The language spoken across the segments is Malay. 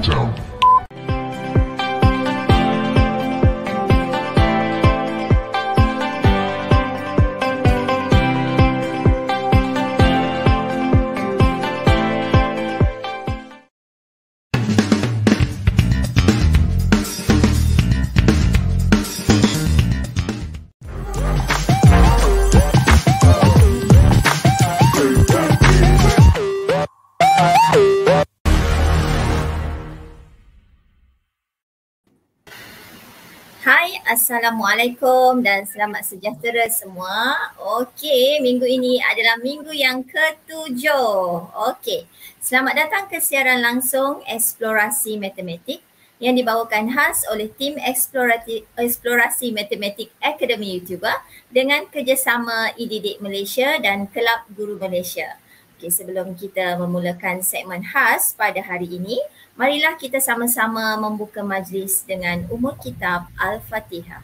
Downtown. Hai, Assalamualaikum dan selamat sejahtera semua. Okey, minggu ini adalah minggu yang ke-7. Okey, selamat datang ke siaran langsung Eksplorasi Matematik yang dibawakan khas oleh tim Eksplorasi Matematik Akademi YouTuber dengan kerjasama IDIDIK Malaysia dan Kelab Guru Malaysia. Okey, sebelum kita memulakan segmen khas pada hari ini, marilah kita sama-sama membuka majlis dengan umur kitab Al-Fatihah.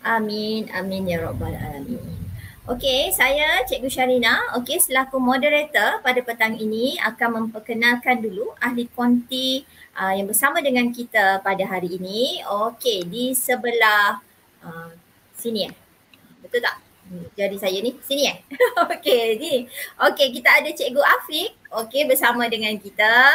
Amin, amin ya rabbal alamin. Okey, saya Cikgu Syarina, selaku moderator pada petang ini akan memperkenalkan dulu ahli konti yang bersama dengan kita pada hari ini. Okey, di sebelah sini betul tak? Jadi saya ni sini Okey, ni. Okey, kita ada Cikgu Afiq bersama dengan kita.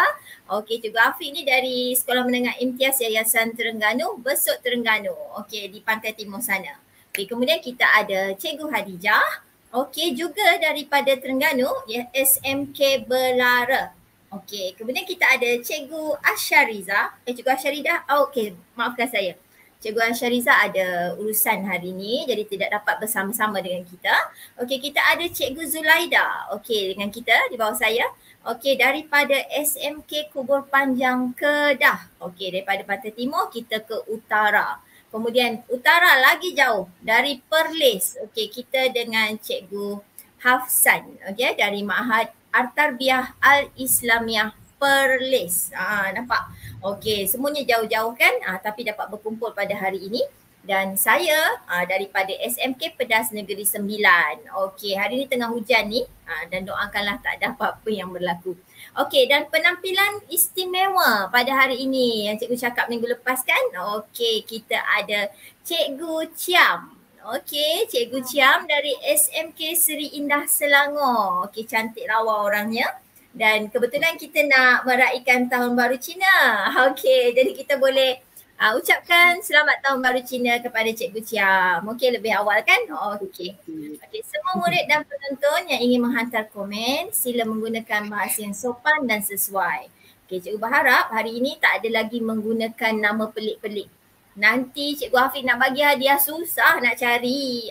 Okey, Cikgu Afiq ni dari Sekolah Menengah Imtiaz Yayasan Terengganu, Besut Terengganu. Okey, di pantai timur sana. Okey, kemudian kita ada Cikgu Hadijah. Okey, juga daripada Terengganu, SMK Belara. Okey, kemudian kita ada Cikgu Asyariza. Cikgu Asyariza, okey, maafkan saya. Cikgu Asyariza ada urusan hari ini jadi tidak dapat bersama-sama dengan kita. Okey, kita ada Cikgu Zulaida. Okey, dengan kita di bawah saya. Okey, daripada SMK Kubur Panjang Kedah. Okey, daripada pantai timur kita ke utara. Kemudian utara lagi jauh dari Perlis. Okey, kita dengan Cikgu Hafsan. Okey, dari Ma'had At-Tarbiyah Al-Islamiyah Perlis. Nampak? Okey, semuanya jauh-jauh kan? Tapi dapat berkumpul pada hari ini. Dan saya daripada SMK Pedas Negeri Sembilan. Okey, hari ini tengah hujan ni dan doakanlah tak ada apa-apa yang berlaku. Okey, dan penampilan istimewa pada hari ini yang cikgu cakap minggu lepas kan? Okey, kita ada Cikgu Chiam. Okey, Cikgu Chiam dari SMK Seri Indah Selangor. Okey, cantik lawa orangnya. Dan kebetulan kita nak meraihkan Tahun Baru Cina. Okey, jadi kita boleh ucapkan Selamat Tahun Baru Cina kepada Cikgu Chiam. Okey, lebih awal kan? Okey. Okey, semua murid dan penonton yang ingin menghantar komen, sila menggunakan bahasa yang sopan dan sesuai. Okey, cikgu berharap hari ini tak ada lagi menggunakan nama pelik-pelik. Nanti Cikgu Hafiz nak bagi hadiah susah nak cari.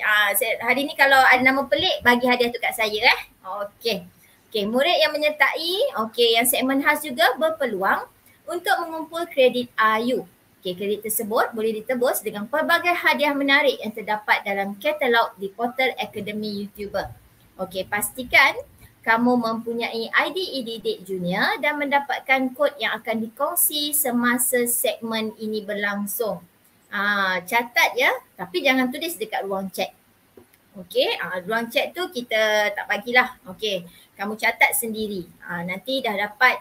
Hari ni kalau ada nama pelik, bagi hadiah tu kat saya Okey. Okey, murid yang menyertai, yang segmen khas juga berpeluang untuk mengumpul kredit AYU. Okey, kredit tersebut boleh ditebus dengan pelbagai hadiah menarik yang terdapat dalam katalog di portal Akademi YouTuber. Okey, pastikan kamu mempunyai ID IDIDIK Junior dan mendapatkan kod yang akan dikongsi semasa segmen ini berlangsung. Catat ya, tapi jangan tulis dekat ruang chat. Okey, ruang chat tu kita tak bagilah. Okey, kamu catat sendiri. Nanti dah dapat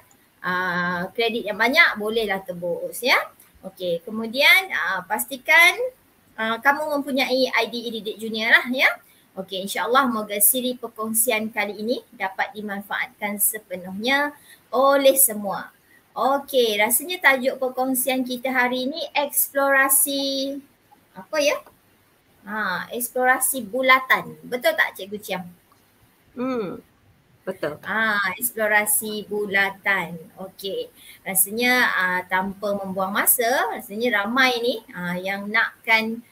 kredit yang banyak, bolehlah tebus ya. Okey, kemudian pastikan kamu mempunyai ID IDIDIK Junior lah ya. Okey, insyaAllah moga siri perkongsian kali ini dapat dimanfaatkan sepenuhnya oleh semua. Okey, rasanya tajuk perkongsian kita hari ini eksplorasi apa ya? Eksplorasi bulatan. Betul tak Cikgu Chiam? Betul. Eksplorasi bulatan. Okey. Rasanya tanpa membuang masa, rasanya ramai ni yang nakkan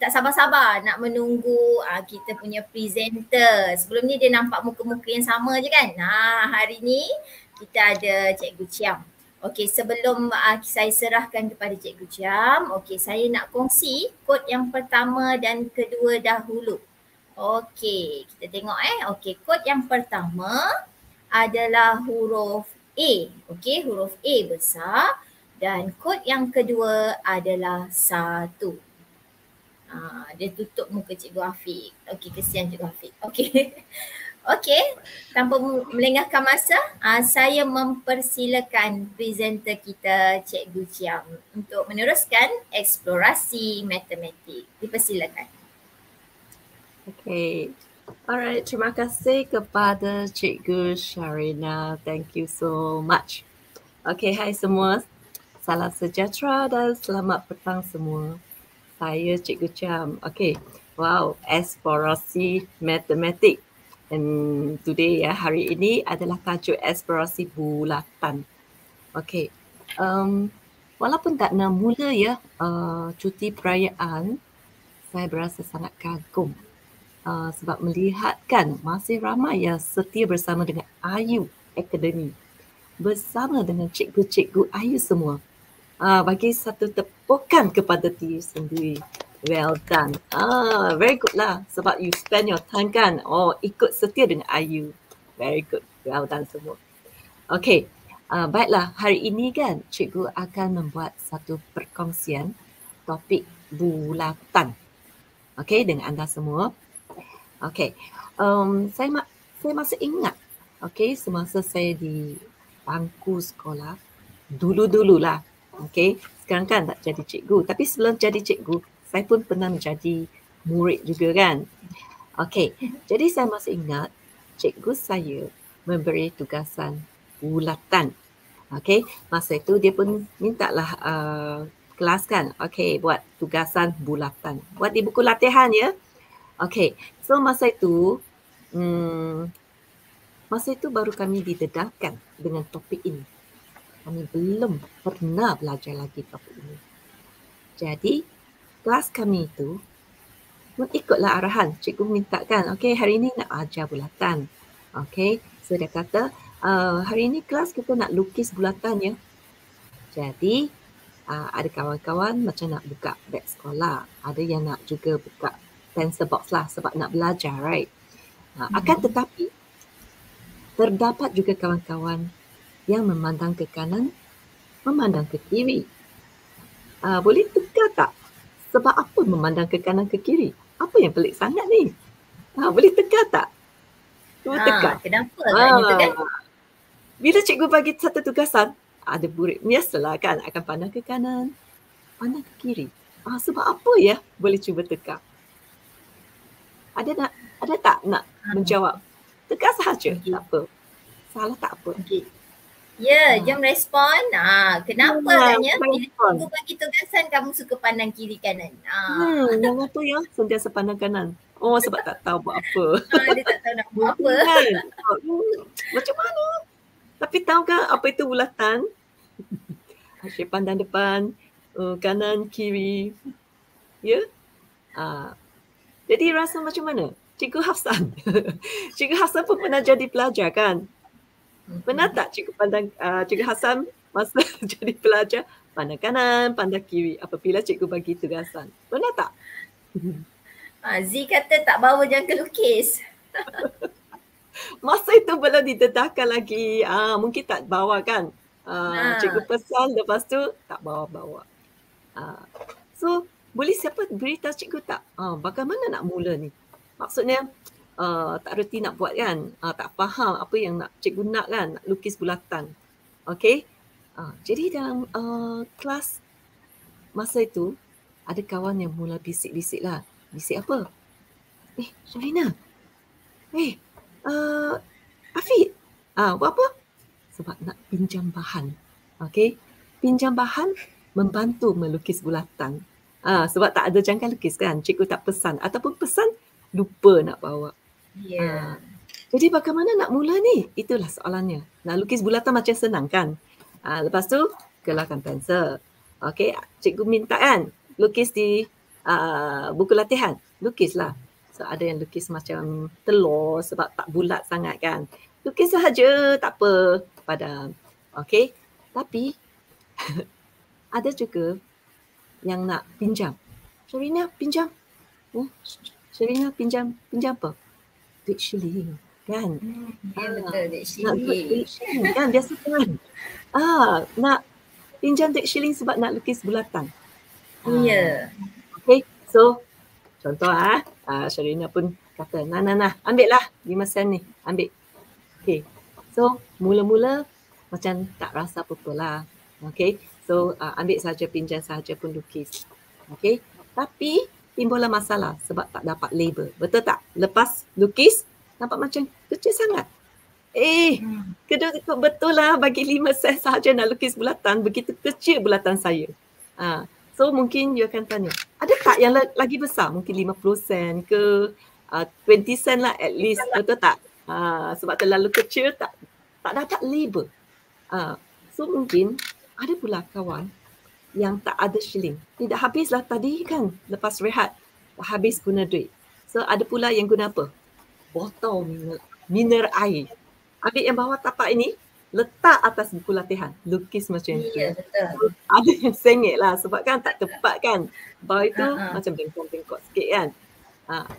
tak sabar-sabar nak menunggu kita punya presenter. Sebelum ni dia nampak muka-muka yang sama je kan? Hari ni kita ada Cikgu Chiam. Okey, sebelum saya serahkan kepada Cikgu Chiam, saya nak kongsi kod yang pertama dan kedua dahulu. Okey, kita tengok Okey, kod yang pertama adalah huruf A. Okey, huruf A besar. Dan kod yang kedua adalah 1. Dia tutup muka Cikgu Afiq. Okey, kesian Cikgu Afiq. Okey. Okey, tanpa melengahkan masa, saya mempersilakan presenter kita Cikgu Chiam untuk meneruskan eksplorasi matematik. Dipersilakan. Okay. Alright, terima kasih kepada Cikgu Sharina. Thank you so much. Okay, hai semua. Salam sejahtera dan selamat petang semua. Saya Cikgu Cham. Okay, wow, eksplorasi matematik. And today hari ini adalah tajuk eksplorasi bulatan. Okay, walaupun tak nak mula cuti perayaan, saya berasa sangat kagum sebab melihat kan masih ramai yang setia bersama dengan Ayu Akademi, bersama dengan cikgu-cikgu Ayu semua. Bagi satu tepukan kepada diri sendiri. Well done. Very good lah. Sebab you spend your time kan. Ikut setia dengan Ayu. Very good. Well done semua. Okay. Baiklah, hari ini kan cikgu akan membuat satu perkongsian topik bulatan. Okay, dengan anda semua. Okay. Saya masih ingat. Okay, semasa saya di bangku sekolah. Dulu-dululah. Okay, sekarang kan tak jadi cikgu. Tapi sebelum jadi cikgu, saya pun pernah menjadi murid juga kan. Okay, jadi saya masih ingat cikgu saya memberi tugasan bulatan. Okay, masa itu dia pun mintalah kelas kan. Okay, buat tugasan bulatan. Buat di buku latihan ya. Okay, so masa itu baru kami didedahkan dengan topik ini. Kami belum pernah belajar lagi topik ini. Jadi, kelas kami itu ikutlah arahan. Cikgu mintakan, okay, hari ini nak ajar bulatan. Okay, so dia kata, hari ini kelas kita nak lukis bulatan ya. Jadi, ada kawan-kawan macam nak buka beg sekolah. Ada yang nak juga buka pencil box lah sebab nak belajar, right? Akan tetapi, terdapat juga kawan-kawan yang memandang ke kanan, memandang ke kiri. Boleh teka tak? Sebab apa memandang ke kanan ke kiri? Apa yang pelik sangat ni? Boleh teka tak? Cuba teka. Kenapa agaknya tu kan? Bila cikgu bagi satu tugasan, ada murid biasalah kan akan pandang ke kanan, pandang ke kiri. Sebab apa ya? Boleh cuba teka. Ada tak nak menjawab? Teka sahaja, tak apa. Salah tak apa. Ya, jom respon. Kenapa agaknya bila cikgu bagi tugasan kamu suka pandang kiri kanan? Yang apa ya? Sentiasa pandang kanan. Sebab tak tahu buat apa. Dia tak tahu nak buat apa. Macam mana? Tapi tahukah apa itu bulatan? Asyik pandang depan, kanan, kiri. Ya? Jadi rasa macam mana? Cikgu Hafsan. Cikgu Hafsan pun pernah jadi pelajar kan? Pernah tak Cikgu Hasan masa jadi pelajar pandang kanan, pandang kiri apabila cikgu bagi tugasan? Pernah tak? Z kata tak bawa jangka lukis. Masa itu belum didedahkan lagi. Mungkin tak bawa kan. Cikgu pesan lepas tu tak bawa-bawa. So boleh siapa beritahu cikgu tak? Bagaimana nak mula ni? Maksudnya tak reti nak buat kan, tak faham apa yang nak cikgu nak kan, nak lukis bulatan. Okay, jadi dalam kelas masa itu ada kawan yang mula bisik-bisik lah. Bisik apa? Sharina, Afiq, buat apa? Sebab nak pinjam bahan. Okay, pinjam bahan membantu melukis bulatan. Sebab tak ada jangka lukis kan, cikgu tak pesan ataupun pesan lupa nak bawa. Jadi bagaimana nak mula ni? Itulah soalannya. Nak lukis bulatan macam senang kan? Lepas tu kelahkan pensel. Okay, cikgu minta kan lukis di buku latihan. Lukislah. So ada yang lukis macam telur sebab tak bulat sangat kan. Lukis sahaja, tak apa. Padam. Okay. Tapi ada juga yang nak pinjam. Sharina pinjam. Sharina pinjam apa? Duit shilling kan? Ya betul, duit shilling. Kan biasa kan? Nak pinjam duit shilling sebab nak lukis bulatan. Ya. Okay, so contoh Sharina pun kata, nah, ambil lah 5 sen ni, ambil. Okay, so mula-mula macam tak rasa apa-apa lah. Okay, so ambil saja, pinjam saja pun lukis. Okay, tapi timbullah masalah sebab tak dapat label. Betul tak? Lepas lukis, nampak macam kecil sangat. Kedua betul lah, bagi 5 sen sahaja nak lukis bulatan, begitu kecil bulatan saya. So mungkin you akan tanya, ada tak yang lagi besar? Mungkin 50 sen ke 20 sen lah at least, betul tak? Sebab terlalu kecil tak dapat label. So mungkin ada pula kawan yang tak ada shilling. Tidak habislah tadi kan, lepas rehat, habis guna duit. So ada pula yang guna apa? Botol mineral air. Ambil yang bawah tapak ini, letak atas buku latihan, lukis macam itu. Ya, betul. Ada yang sengit lah sebab kan tak tepat kan. Bawah itu macam bengkok-bengkok sikit kan.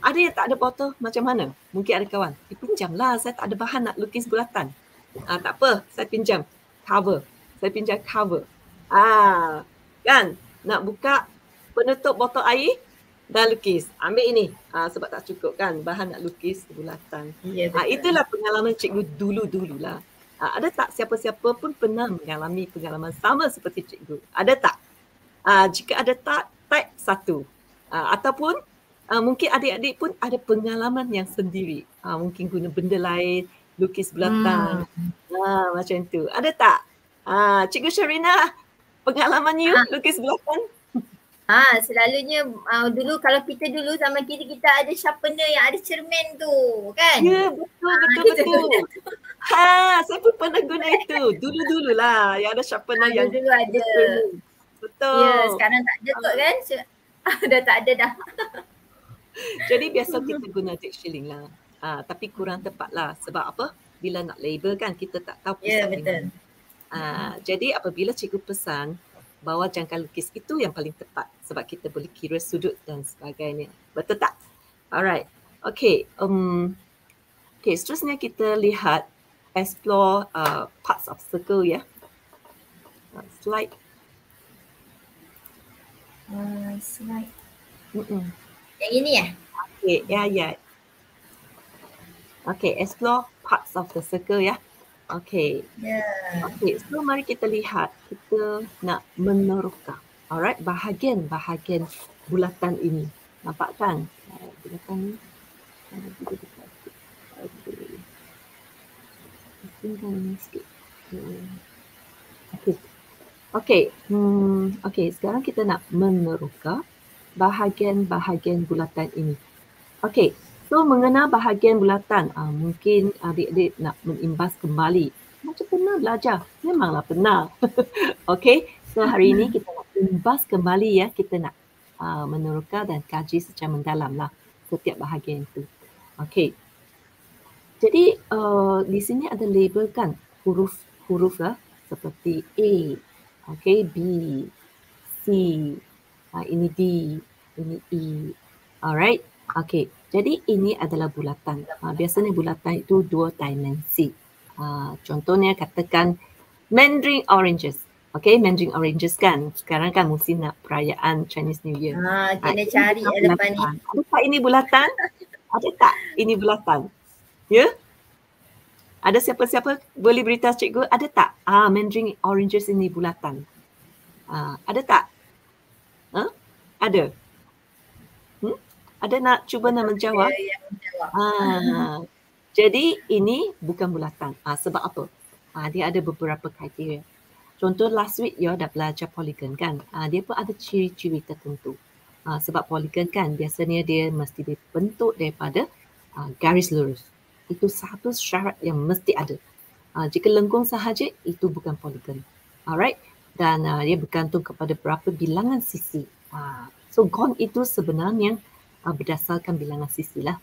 Ada yang tak ada botol, macam mana? Mungkin ada kawan, pinjamlah, saya tak ada bahan nak lukis bulatan. Tak apa, saya pinjam cover. Saya pinjam cover. Kan, nak buka penutup botol air, dah lukis. Ambil ini. Sebab tak cukup kan bahan nak lukis bulatan. Ya, itulah pengalaman cikgu dulu-dulu lah. Ada tak siapa-siapa pun pernah mengalami pengalaman sama seperti cikgu? Ada tak? Jika ada tak, type 1. Ataupun mungkin adik-adik pun ada pengalaman yang sendiri. Mungkin guna benda lain, lukis bulatan. Macam tu. Ada tak? Cikgu Sharina, pengalaman you lukis bulatan? Selalunya dulu kalau kita dulu zaman kita ada sharpener yang ada cermin tu kan? Ya, betul. Saya pun pernah guna itu. Dulu-dulu lah yang ada sharpener yang dulu ada. Betul. Ya, sekarang tak ada kot kan? Dah tak ada dah. Jadi biasa kita guna duit shilling lah. Tapi kurang tepat lah. Sebab apa? Bila nak label kan kita tak tahu pusat. Ya, betul. Jadi apabila cikgu pesan, bawa jangka lukis itu yang paling tepat sebab kita boleh kira sudut dan sebagainya. Betul tak? Alright. Okay. Seterusnya kita lihat explore parts of circle ya. Slide. Slide. Yang ini ya? Okay, ya. Okay, explore parts of the circle ya. Okay. Okay, so mari kita lihat, kita nak meneroka. Alright, bahagian bulatan ini. Nampak kan? Bulatan ni. Okay, sekarang kita nak meneroka bahagian bulatan ini. Okay. So mengenal bahagian bulatan, mungkin adik-adik nak mengimbas kembali. Macam pernah belajar? Memanglah pernah. Okay, so hari ini kita nak imbas kembali ya. Kita nak meneroka dan kaji secara mendalam lah setiap bahagian itu. Okay, jadi di sini ada label kan huruf lah seperti A, okay, B, C, ini D, ini E. Alright, okay. Jadi ini adalah bulatan. Biasanya bulatan itu 2 dimensi. Contohnya katakan Mandarin oranges. Okay, Mandarin oranges kan. Sekarang kan musim nak perayaan Chinese New Year. Kena cari depan ni. Ada tak ini bulatan? Ada tak ini bulatan? Ya? Ada siapa-siapa boleh beritahu cikgu? Ada tak? Mandarin oranges ini bulatan. Ada tak? Ada? Ada nak cuba nak menjawab? Jadi ini bukan bulatan. Sebab apa? Dia ada beberapa kriteria. Contoh last week you dah belajar polygon kan? Dia pun ada ciri-ciri tertentu. Sebab polygon kan biasanya dia mesti dibentuk daripada garis lurus. Itu satu syarat yang mesti ada. Jika lengkung sahaja itu bukan polygon. Alright? Dan dia bergantung kepada berapa bilangan sisi. So gon itu sebenarnya berdasarkan bilangan sisi lah.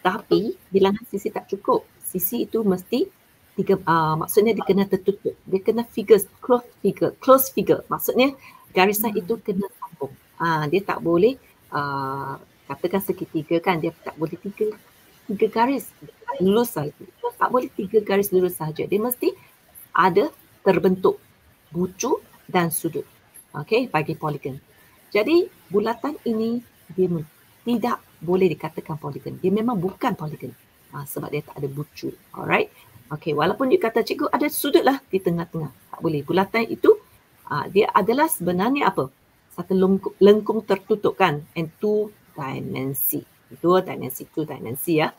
Tapi bilangan sisi tak cukup. Sisi itu mesti maksudnya dia kena tertutup. Dia kena close figure. Maksudnya garisan itu kena sambung. Dia tak boleh katakan segitiga kan, dia tak boleh tiga garis lurus saja. Tak boleh 3 garis lurus saja. Dia mesti ada terbentuk bucu dan sudut. Okey, bagi poligon. Jadi bulatan ini dia tidak boleh dikatakan poligon. Dia memang bukan poligon. Sebab dia tak ada bucu. Alright. Okey, walaupun you kata cikgu ada sudut lah di tengah-tengah. Tak boleh. Bulatan itu dia adalah sebenarnya apa? Satu lengkung tertutup kan, and two dimensi. Two dimensi ya.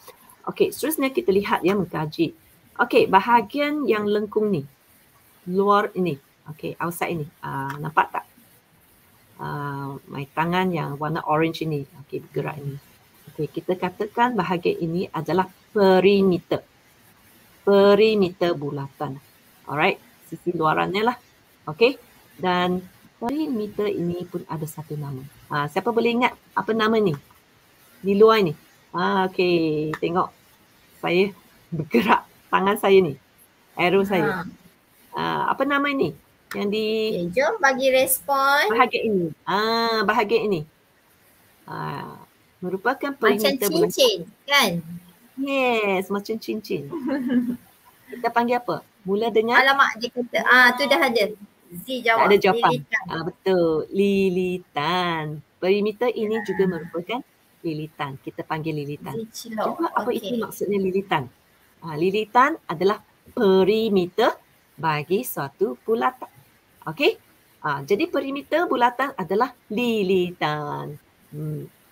Okey, seterusnya kita lihat ya, mengkaji. Okey, bahagian yang lengkung ni, luar ini. Okey, outside ini. Nampak tak? My tangan yang warna orange ini. Okey, bergerak ini. Okey, kita katakan bahagian ini adalah perimeter. Perimeter bulatan. Alright, sisi luarannya lah. Okey, dan perimeter ini pun ada satu nama. Siapa boleh ingat apa nama ni? Di luar ni. Okey, tengok. Saya bergerak tangan saya ni. Arrow saya. Apa nama ni? Yang di... Okay, jom bagi respon. Bahagian ini. Bahagian ini. Merupakan perimeter macam cincin, kan? Yes, macam cincin. Kita panggil apa? Mula dengan... Alamak, dia kata, tu dah ada. Z jawab. Tak ada jawapan. Lilitan. Betul. Lilitan. Perimeter ini juga merupakan lilitan. Kita panggil lilitan. Cuba apa itu maksudnya lilitan? Lilitan adalah perimeter bagi suatu bulatan. Okey? Jadi perimeter bulatan adalah lilitan.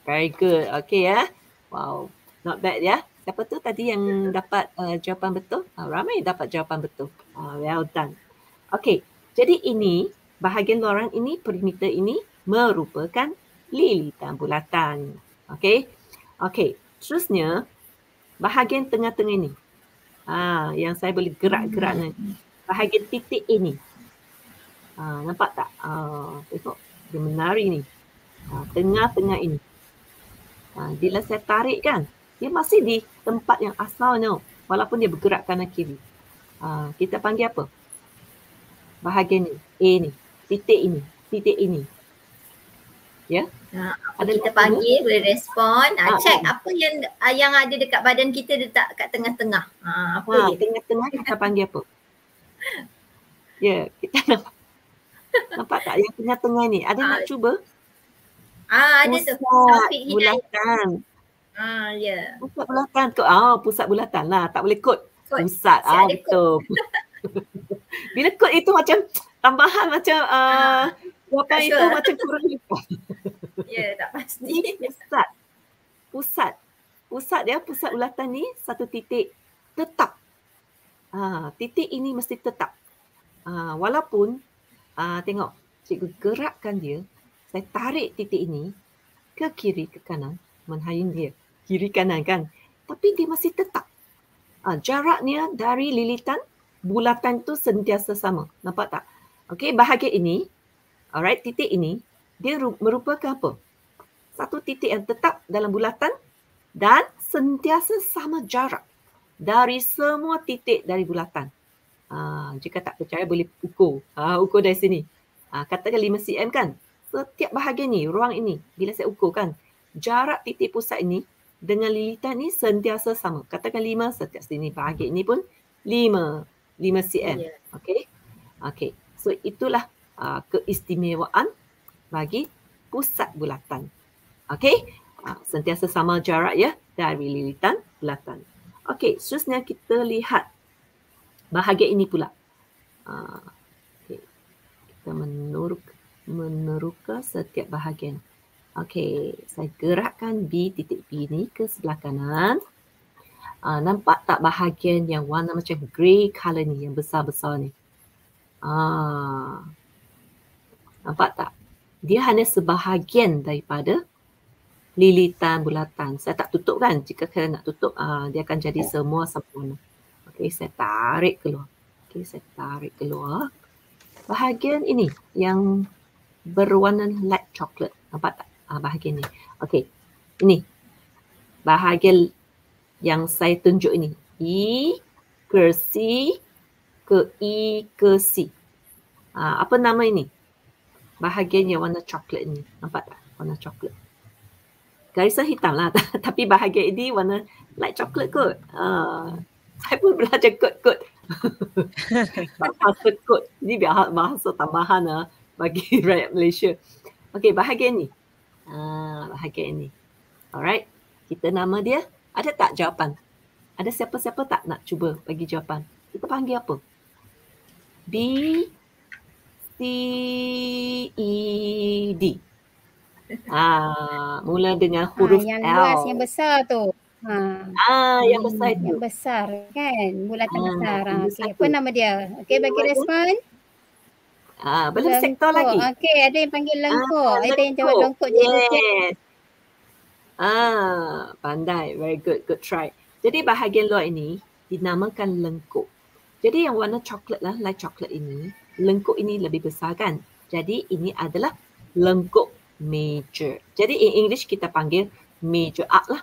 Very good. Okey ya. Wow. Not bad ya. Siapa tu tadi yang dapat jawapan betul? Ramai dapat jawapan betul. Well done. Okey. Jadi ini, bahagian luaran ini, perimeter ini merupakan lilitan bulatan. Okey. Okey. Seterusnya, bahagian tengah-tengah ini. Yang saya boleh gerak-gerak nanti. Bahagian titik ini. Nampak tak? Tengok. Dia menari ni. Tengah-tengah ini. Bila saya tarik kan, dia masih di tempat yang asalnya. Walaupun dia bergerak kanan kiri. Kita panggil apa? Bahagian ni. A ni. Titik ini. Titik ini. Ya? Kita panggil, boleh respon. Check apa yang ada dekat badan kita letak kat tengah-tengah. Apa dia? Tengah-tengah kita panggil apa? Ya, kita nampak tak yang tengah-tengah ni? Ada nak cuba? Ada tu. Pusat bulatan. Ya. Pusat bulatan. Pusat bulatan lah. Tak boleh kod. Pusat. Betul. Bila kod itu macam tambahan macam jawapan itu macam kurang lipat. Ya, tak pasti. Pusat dia, pusat bulatan ni satu titik tetap. Titik ini mesti tetap. Walaupun tengok cikgu gerakkan dia, saya tarik titik ini ke kiri ke kanan, menghayun dia kiri kanan kan, tapi dia masih tetap. Jaraknya dari lilitan bulatan tu sentiasa sama. Nampak tak? Okey, bahagian ini, alright, titik ini dia merupakan apa? Satu titik yang tetap dalam bulatan dan sentiasa sama jarak dari semua titik dari bulatan. Jika tak percaya boleh ukur. Ukur dari sini. Katakan 5 cm kan? Setiap bahagian ni, ruang ini, bila saya ukur kan, jarak titik pusat ini dengan lilitan ni sentiasa sama. Katakan 5, setiap sini bahagian ini pun 5 cm. Yeah. Okey. So itulah keistimewaan bagi pusat bulatan. Okey? Sentiasa sama jarak ya dari lilitan bulatan. Okey, seterusnya kita lihat bahagian ini pula. Okay. Kita meneruka setiap bahagian. Okey, saya gerakkan B titik B ni ke sebelah kanan. Nampak tak bahagian yang warna macam grey colour ni, yang besar-besar ni? Nampak tak? Dia hanya sebahagian daripada lilitan bulatan. Saya tak tutup kan? Jika saya nak tutup, dia akan jadi semua sempurna. Okey, saya tarik keluar. Bahagian ini yang berwarna light chocolate. Nampak tak? Bahagian ni. Okey, ini. Bahagian yang saya tunjuk ini. E ke C ke E ke C. Apa nama ini? Bahagian yang warna coklat ini. Nampak tak? Warna coklat. Garisan hitam lah. Tapi bahagian ini warna light coklat kot. Saya pun belajar kod-kod Bahasa kod. Ini bahasa tambahan bagi rakyat Malaysia. Okey, bahagian ni. Bahagian ni. Alright. Kita nama dia. Ada tak jawapan? Ada siapa-siapa tak nak cuba bagi jawapan? Kita panggil apa? B, C, E, D. Mula dengan huruf yang L. luas, yang besar tu. Yang besar itu. Yang besar kan, bulatan besar. Okey, satu. apa nama dia? Okey, bagi respon. Belum sektor lagi. Okey, ada yang panggil lengkuk. Ada yang jawab lengkuk. Yes. Pandai. Very good. Good try. Jadi bahagian luar ini dinamakan lengkuk. Jadi yang warna coklat lah, light coklat ini, lengkuk ini lebih besar kan? Jadi ini adalah lengkuk major. Jadi in English kita panggil major arc lah.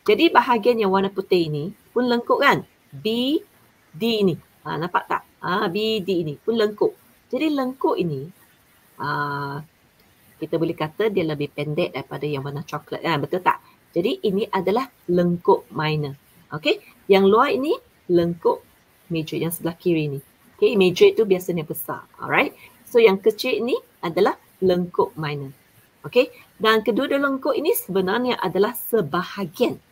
Jadi bahagian yang warna putih ini pun lengkuk kan? B, D ini. Nampak tak? B, D ini pun lengkuk. Jadi lengkuk ini, kita boleh kata dia lebih pendek daripada yang warna coklat. Betul tak? Jadi ini adalah lengkuk minor. Okay? Yang luar ini lengkuk major yang sebelah kiri ni. Okay? Major itu biasanya besar. Alright? So yang kecil ini adalah lengkuk minor. Okay? Dan kedua-dua lengkuk ini sebenarnya adalah sebahagian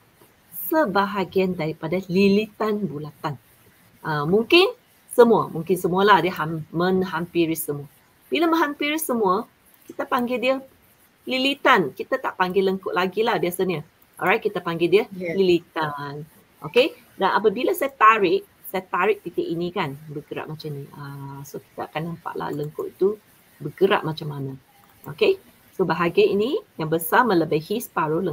daripada lilitan bulatan. Mungkin semualah dia menghampiri semua. Bila menghampiri semua, kita panggil dia lilitan. Kita tak panggil lengkuk lagi lah biasanya. Alright, kita panggil dia lilitan. Okay, dan apabila saya tarik titik ini kan, bergerak macam ni. So kita akan nampaklah lengkuk itu bergerak macam mana. Okay, so bahagian ini yang besar melebihi separuh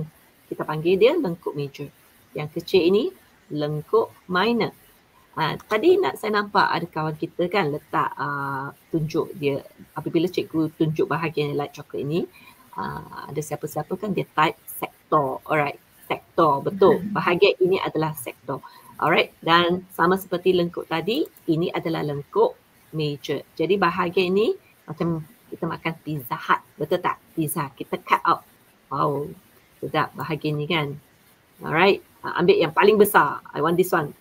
kita panggil dia lengkuk major. Yang kecil ini lengkuk minor. Tadi saya nampak ada kawan kita kan letak tunjuk dia. Apabila cikgu tunjuk bahagian light coklat ini, ada siapa-siapa kan dia type sektor. Alright, sektor. Betul. Bahagian ini adalah sektor. Alright, dan sama seperti lengkuk tadi, ini adalah lengkuk major. Jadi bahagian ini macam kita makan pizza hut. Betul tak? Pizza. Kita cut out. Wow. Sedap bahagian ni kan. Alright. Ambil yang paling besar. I want this one.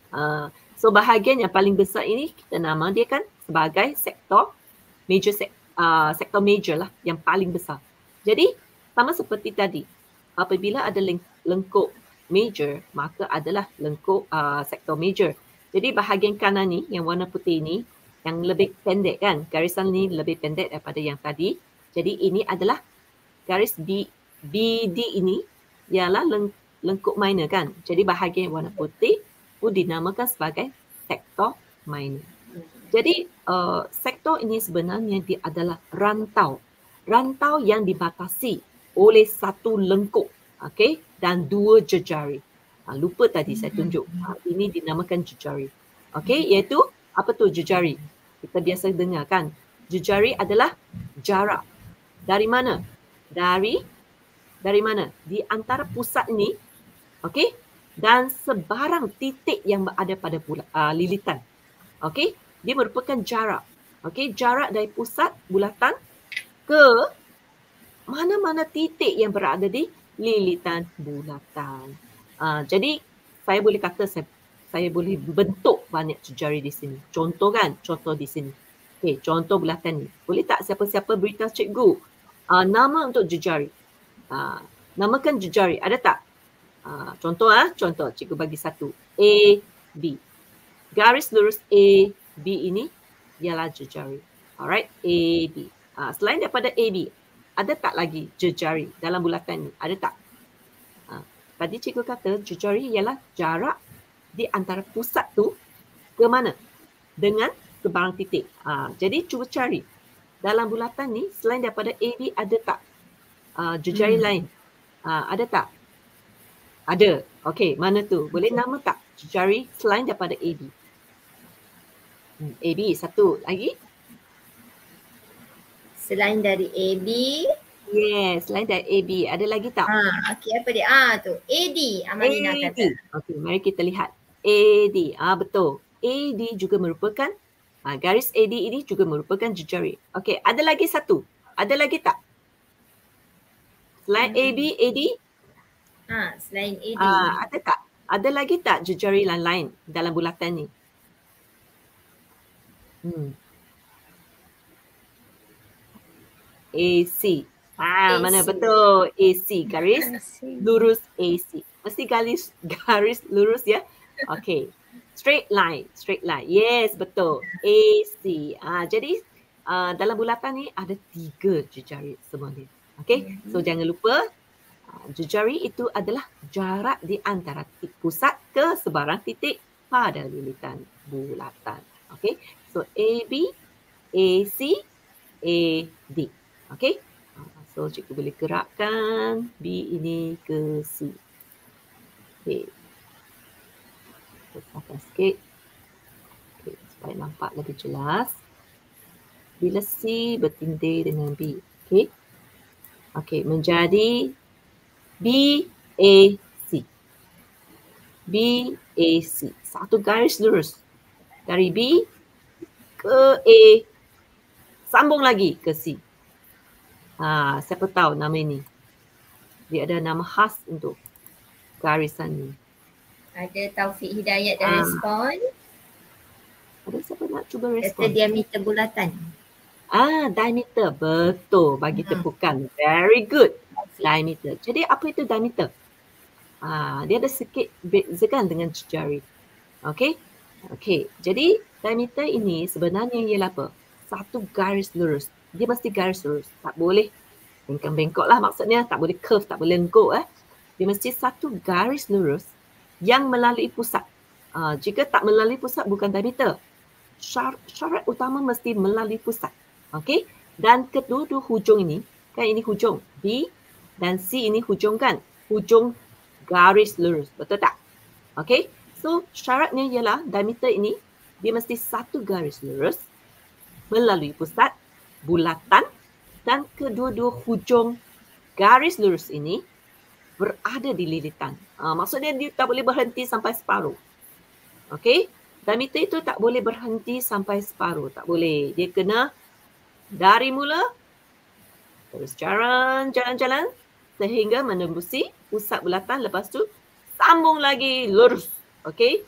So bahagian yang paling besar ini kita nama dia kan sebagai sektor major, sektor major lah yang paling besar. Jadi sama seperti tadi, apabila ada lengkuk major, maka adalah lengkuk sektor major. Jadi bahagian kanan ni yang warna putih ni yang lebih pendek kan, garisan ni lebih pendek daripada yang tadi. Jadi ini adalah garis BD ini ialah lengkuk minor kan. Jadi bahagian warna putih pun dinamakan sebagai sektor minor. Jadi sektor ini sebenarnya dia adalah rantau. Rantau yang dibatasi oleh satu lengkuk, okay, dan dua jejari. Lupa tadi saya tunjuk. Ini dinamakan jejari. Okay, iaitu apa tu jejari? Kita biasa dengar kan. Jejari adalah jarak. Dari mana? Dari mana? Di antara pusat ni, okay, dan sebarang titik yang berada pada lilitan. Okey, dia merupakan jarak. Okey, jarak dari pusat bulatan ke mana-mana titik yang berada di lilitan bulatan. Jadi saya boleh kata saya boleh bentuk banyak jejari di sini. Contoh kan, contoh di sini. Okey, contoh bulatan ni. Boleh tak siapa-siapa beritahu cikgu nama untuk jejari? Namakan jejari. Ada tak? Contoh cikgu bagi satu. A, B. Garis lurus A, B ini ialah jejari. Alright, A, B. Selain daripada A, B, ada tak lagi jejari dalam bulatan ni? Ada tak? Tadi cikgu kata jejari ialah jarak di antara pusat tu ke mana? Dengan sebarang titik. Jadi cuba cari. Dalam bulatan ni, selain daripada A, B, ada tak jejari lain? Ada tak? Ada. Okey, mana tu? Boleh nama tak jejari selain daripada AB? AB, satu lagi. Selain dari AB. Yes, selain dari AB. Ada lagi tak? Okey, apa dia? Tu. AD. Amalina kata. Okey, mari kita lihat. AD. Betul. AD juga merupakan, garis AD ini juga merupakan jejari. Okey, ada lagi satu. Ada lagi tak? Selain AB, AD? Selain AD. Ada tak? Ada lagi tak jejari lain dalam bulatan ni? AC. Mana betul? AC, garis lurus AC. Mesti garis lurus ya. Okay. Straight line. Yes, betul. AC. Jadi dalam bulatan ni ada 3 jejari semua ni. Okay. So jangan lupa jejari itu adalah jarak di antara titik pusat ke sebarang titik pada lilitan bulatan. Okay. So AB, AC, AD. Okay. So cikgu boleh gerakkan B ini ke C. Okay. Besarkan sikit. Okay. Supaya nampak lebih jelas. Bila C bertindih dengan B. Okay. Okay. Menjadi BAC. BAC. Satu garis lurus. Dari B ke A. Sambung lagi ke C. Siapa tahu nama ini? Dia ada nama khas untuk garisan ni. Ada Taufik Hidayat dan respon. Ada siapa nak cuba respon? Kata diameter bulatan. Diameter. Betul. Bagi tepukan. Very good. Diameter. Jadi apa itu diameter? Dia ada sikit bezakan dengan jari. Okay. Jadi diameter ini sebenarnya ialah apa? Satu garis lurus. Dia mesti garis lurus. Tak boleh bengkok lah maksudnya. Tak boleh curve, tak boleh lengkuk. Dia mesti satu garis lurus yang melalui pusat. Jika tak melalui pusat bukan diameter. Syarat utama mesti melalui pusat. Okay. Dan kedua-dua hujung ini, kan ini hujung B dan C ini hujung kan? Hujung garis lurus. Betul tak? Okay. So syaratnya ialah diameter ini dia mesti satu garis lurus melalui pusat bulatan dan kedua-dua hujung garis lurus ini berada di lilitan. Maksudnya dia tak boleh berhenti sampai separuh. Okey? Diameter itu tak boleh berhenti sampai separuh. Tak boleh. Dia kena dari mula terus jalan sehingga menembusi pusat bulatan, lepas tu sambung lagi lurus. Okey?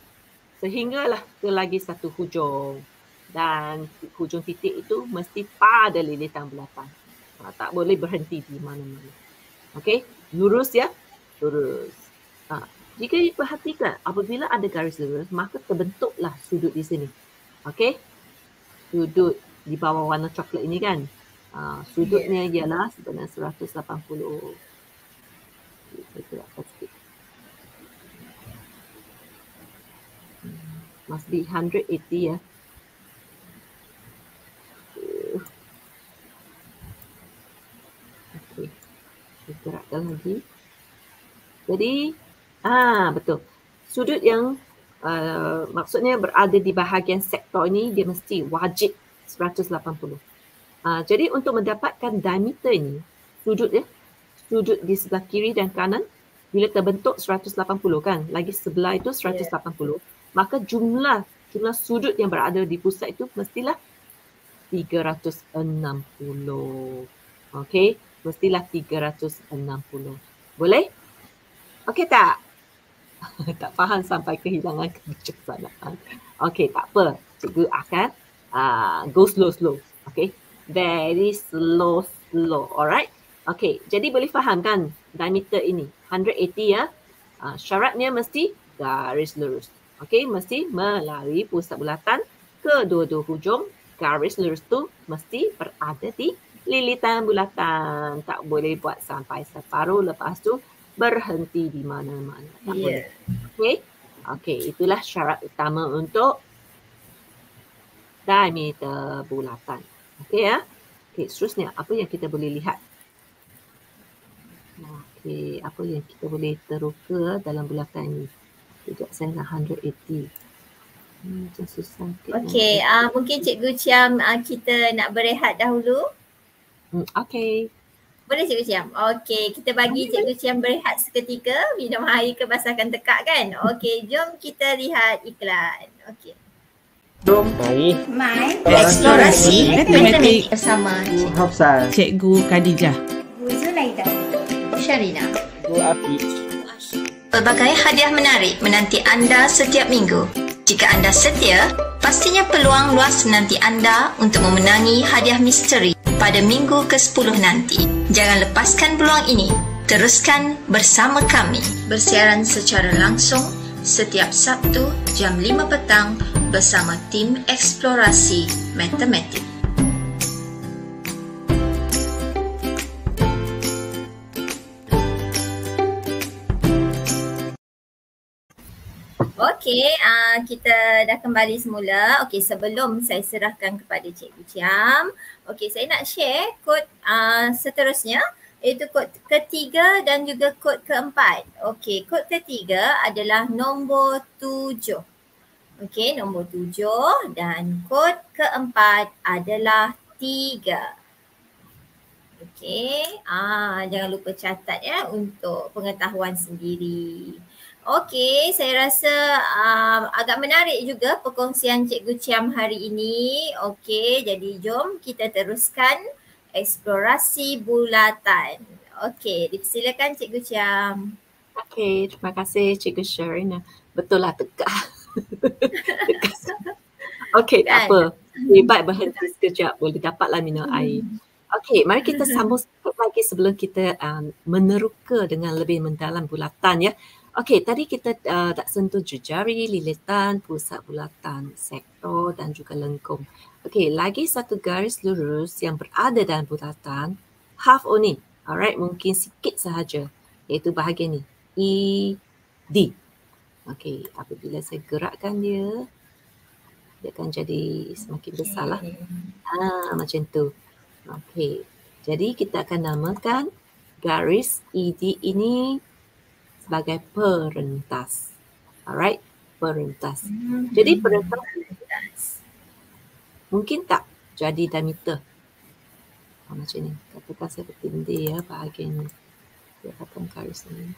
Sehinggalah ke lagi satu hujung. Dan hujung titik itu mesti pada lilitan bulatan. Tak boleh berhenti di mana-mana. Okey, lurus ya. Lurus. Jika diperhatikan, apabila ada garis lurus, maka terbentuklah sudut di sini. Okey. Sudut di bawah warna coklat ini kan. Sudutnya ialah sebenarnya 180. Must be 180 ya. Gerakkan lagi. Jadi, betul. Sudut yang maksudnya berada di bahagian sektor ini, dia mesti wajib 180. Jadi untuk mendapatkan diameter ini, sudut di sebelah kiri dan kanan, bila terbentuk 180 kan, lagi sebelah itu 180, maka jumlah sudut yang berada di pusat itu mestilah 360. Okey. Mestilah 360. Boleh? Okey tak? Tak faham sampai kehilangan kebijaksanaan. Okey, tak apa. Cikgu akan go slow. Okey. Very slow. Alright? Okey, jadi boleh faham kan diameter ini? 180 ya. Syaratnya mesti garis lurus. Okey, mesti melalui pusat bulatan kedua-dua hujung. Garis lurus tu mesti berada di lilitan bulatan. Tak boleh buat sampai separuh, lepas tu berhenti di mana-mana. Tak boleh. Okey, itulah syarat utama untuk diameter bulatan. Okey ya. Okey, seterusnya apa yang kita boleh lihat? Okey, apa yang kita boleh teroka dalam bulatan ini? Sekejap, saya nak 180. Macam susah. Okey, mungkin Cikgu Chiam kita nak berehat dahulu. Okey. Boleh Cikgu Chiam? Okey, kita bagi Cikgu Chiam berehat seketika, minum air kebasahkan tekak kan? Okey, jom kita lihat iklan. Okey. Mai Eksplorasi Matematik bersama Hafsah, Cikgu Khadijah, Cikgu Zulaida, Sharina, Cikgu Afiq. Pelbagai hadiah menarik menanti anda setiap minggu. Jika anda setia, Pastinya peluang luas menanti anda untuk memenangi hadiah misteri pada minggu ke-10 nanti. Jangan lepaskan peluang ini. Teruskan bersama kami. Bersiaran secara langsung setiap Sabtu jam 5 petang bersama tim Eksplorasi Matematik. Okey, kita dah kembali semula. Okey, sebelum saya serahkan kepada Cikgu Chiam, okey, saya nak share kod seterusnya, iaitu kod ketiga dan juga kod keempat. Okey, kod ketiga adalah nombor 7. Okey, nombor 7 dan kod keempat adalah 3. Okey, jangan lupa catat ya untuk pengetahuan sendiri. Okey, saya rasa agak menarik juga perkongsian Cikgu Chiam hari ini. Okey, jadi jom kita teruskan eksplorasi bulatan. Okey, dipersilakan Cikgu Chiam. Okey, terima kasih Cikgu Sharina. Betul lah tegak. Okey, tak apa. Baik, berhenti sekejap. Boleh dapatlah minum air. Okey, mari kita sambung sedikit lagi sebelum kita meneroka dengan lebih mendalam bulatan ya. Okey, tadi kita tak sentuh jejari, lilitan, pusat bulatan, sektor dan juga lengkung. Okey, lagi satu garis lurus yang berada dalam bulatan, half only. Alright, mungkin sikit sahaja, iaitu bahagian ni, ED. Okey, apabila saya gerakkan dia akan jadi semakin besar lah. Macam tu. Okey, jadi kita akan namakan garis ED ini sebagai perentas. Alright, perentas. Jadi perentas mungkin tak jadi diameter. Macam ni. Katakan saya bertindih ya bahagian ni. Dia akan garis ni.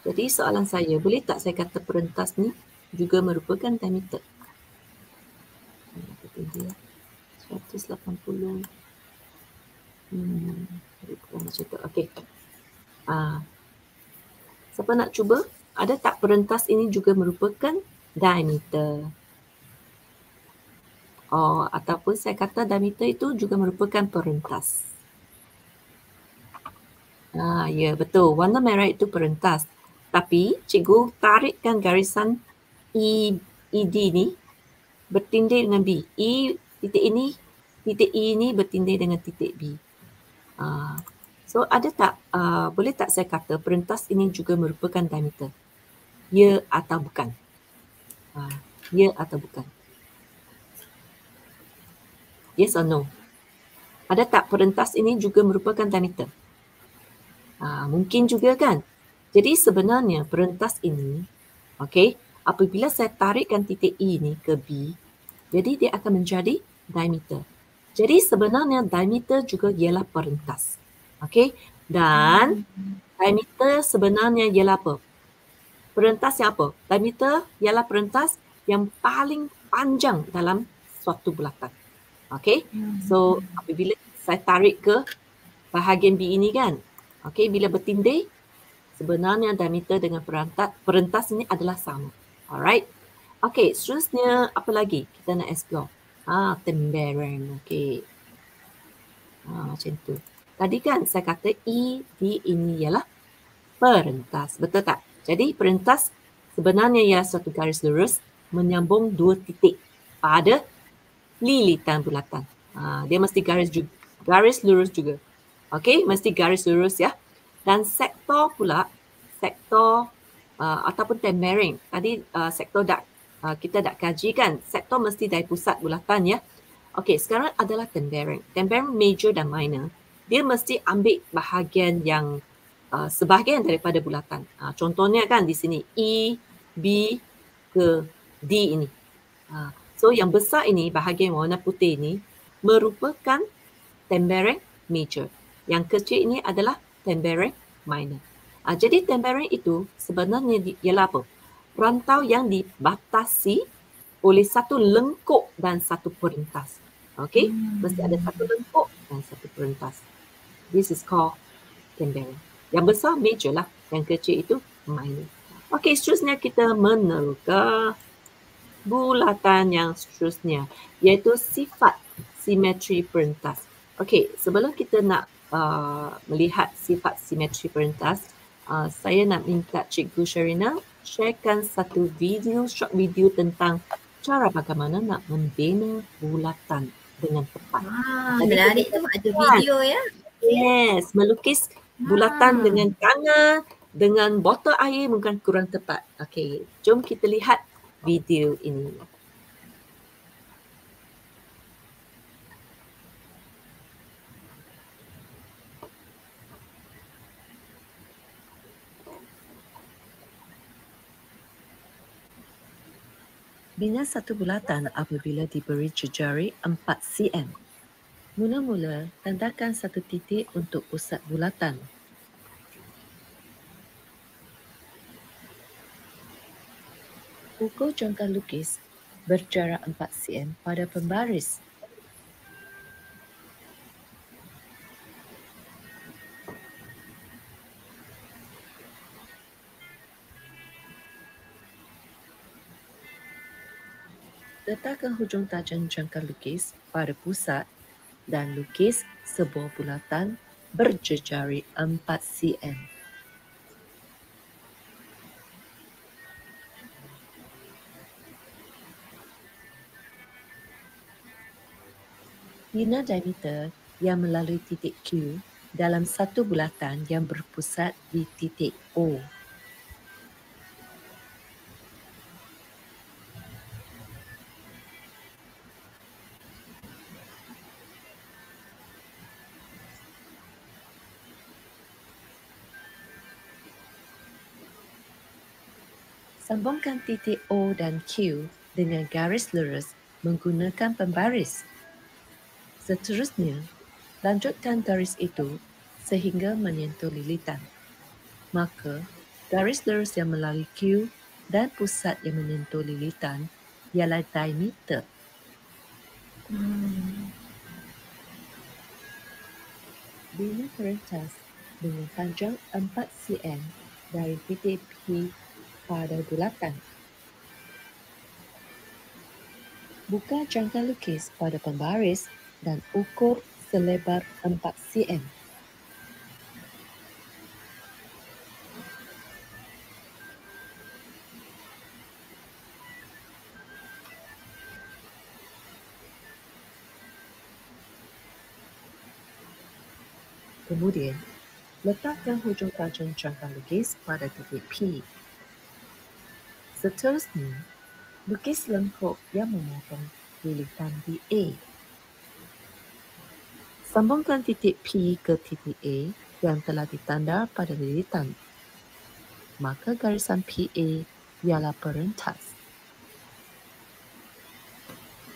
Jadi soalan saya, boleh tak saya kata perentas ni juga merupakan diameter? Bertindih ya. 180. Macam tu. Okey. Siapa nak cuba? Ada tak perentas ini juga merupakan diameter? Ataupun saya kata diameter itu juga merupakan perentas. Ya, betul. Warna merah itu perentas. Tapi cikgu tarikkan garisan ED ni bertindih dengan B. Titik E ini bertindih dengan titik B. So ada tak, boleh tak saya kata perentas ini juga merupakan diameter? Ya atau bukan? Ya atau bukan? Yes or no? Ada tak perentas ini juga merupakan diameter? Mungkin juga kan? Jadi sebenarnya perentas ini, okay, apabila saya tarikkan titik E ini ke B, jadi dia akan menjadi diameter. Jadi sebenarnya diameter juga ialah perentas. Okay, dan diameter sebenarnya ialah apa? Perentas yang apa? Diameter ialah perentas yang paling panjang dalam suatu bulatan. Okay, so apabila saya tarik ke bahagian B ini kan, okay, bila bertindih, sebenarnya diameter dengan perentas ini adalah sama. Alright. Okay, seterusnya apa lagi kita nak explore? Tembereng. Okay. Macam tu. Tadi kan saya kata ED ini ialah perentas. Betul tak? Jadi perentas sebenarnya ialah suatu garis lurus menyambung dua titik pada lilitan bulatan. Dia mesti garis lurus juga. Okay, mesti garis lurus ya. Dan sektor pula, sektor ataupun tembereng. Tadi sektor kita dah kaji kan, sektor mesti dari pusat bulatan ya. Okey, sekarang adalah tembereng. Tembereng major dan minor. Dia mesti ambil bahagian yang sebahagian daripada bulatan. Contohnya kan di sini E, B ke D ini. So yang besar ini, bahagian warna putih ini merupakan tembereng major. Yang kecil ini adalah tembereng minor. Jadi tembereng itu sebenarnya ialah apa? Rantau yang dibatasi oleh satu lengkuk dan satu perentas. Okay, mesti ada satu lengkuk dan satu perentas. This is called tembereng. Yang besar major lah, yang kecil itu minor. Okey, seterusnya kita meneroka bulatan yang seterusnya, iaitu sifat simetri perentas. Okey, sebelum kita nak melihat sifat simetri perentas, saya nak minta Cikgu Sharina sharekan satu video, short video tentang cara bagaimana nak membina bulatan dengan tepat. Menarik tu, ada video ya. Yes, melukis bulatan dengan tangan, dengan botol air mungkin kurang tepat. Okey, jom kita lihat video ini. Bina satu bulatan apabila diberi jejari 4 cm. Mula-mula, tandakan satu titik untuk pusat bulatan. Ukur jangka lukis berjarak 4 cm pada pembaris. Letakkan hujung tajam jangka lukis pada pusat dan lukis sebuah bulatan berjejari 4 cm. Bina diameter yang melalui titik Q dalam satu bulatan yang berpusat di titik O. Sambungkan titik O dan Q dengan garis lurus menggunakan pembaris. Seterusnya, lanjutkan garis itu sehingga menyentuh lilitan. Maka, garis lurus yang melalui Q dan pusat yang menyentuh lilitan ialah diameter. Bina perentas dengan panjang 4 cm dari titik P pada bulatan. Buka jangka lukis pada pembaris dan ukur selebar 4 cm. Kemudian, letakkan hujung tajam jangka lukis pada titik P. Seterusnya, lukis lengkuk yang memotong lilitan di A. Sambungkan titik P ke titik A yang telah ditanda pada lilitan. Maka garisan PA ialah perentas.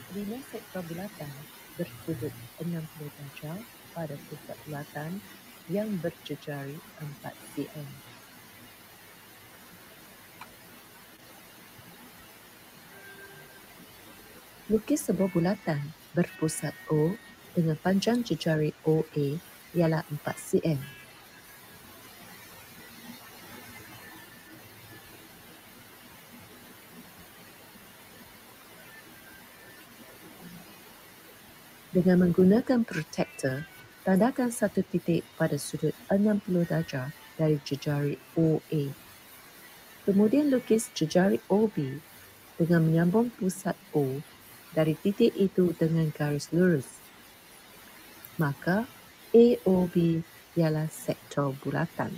Bina sektor bulatan bersudut 60 darjah pada pusat bulatan yang berjejari 4 cm. Lukis sebuah bulatan berpusat O dengan panjang jejari OA ialah 4 cm. Dengan menggunakan protektor, tandakan satu titik pada sudut 60 darjah dari jejari OA. Kemudian lukis jejari OB dengan menyambung pusat O dari titik itu dengan garis lurus. Maka AOB ialah sektor bulatan.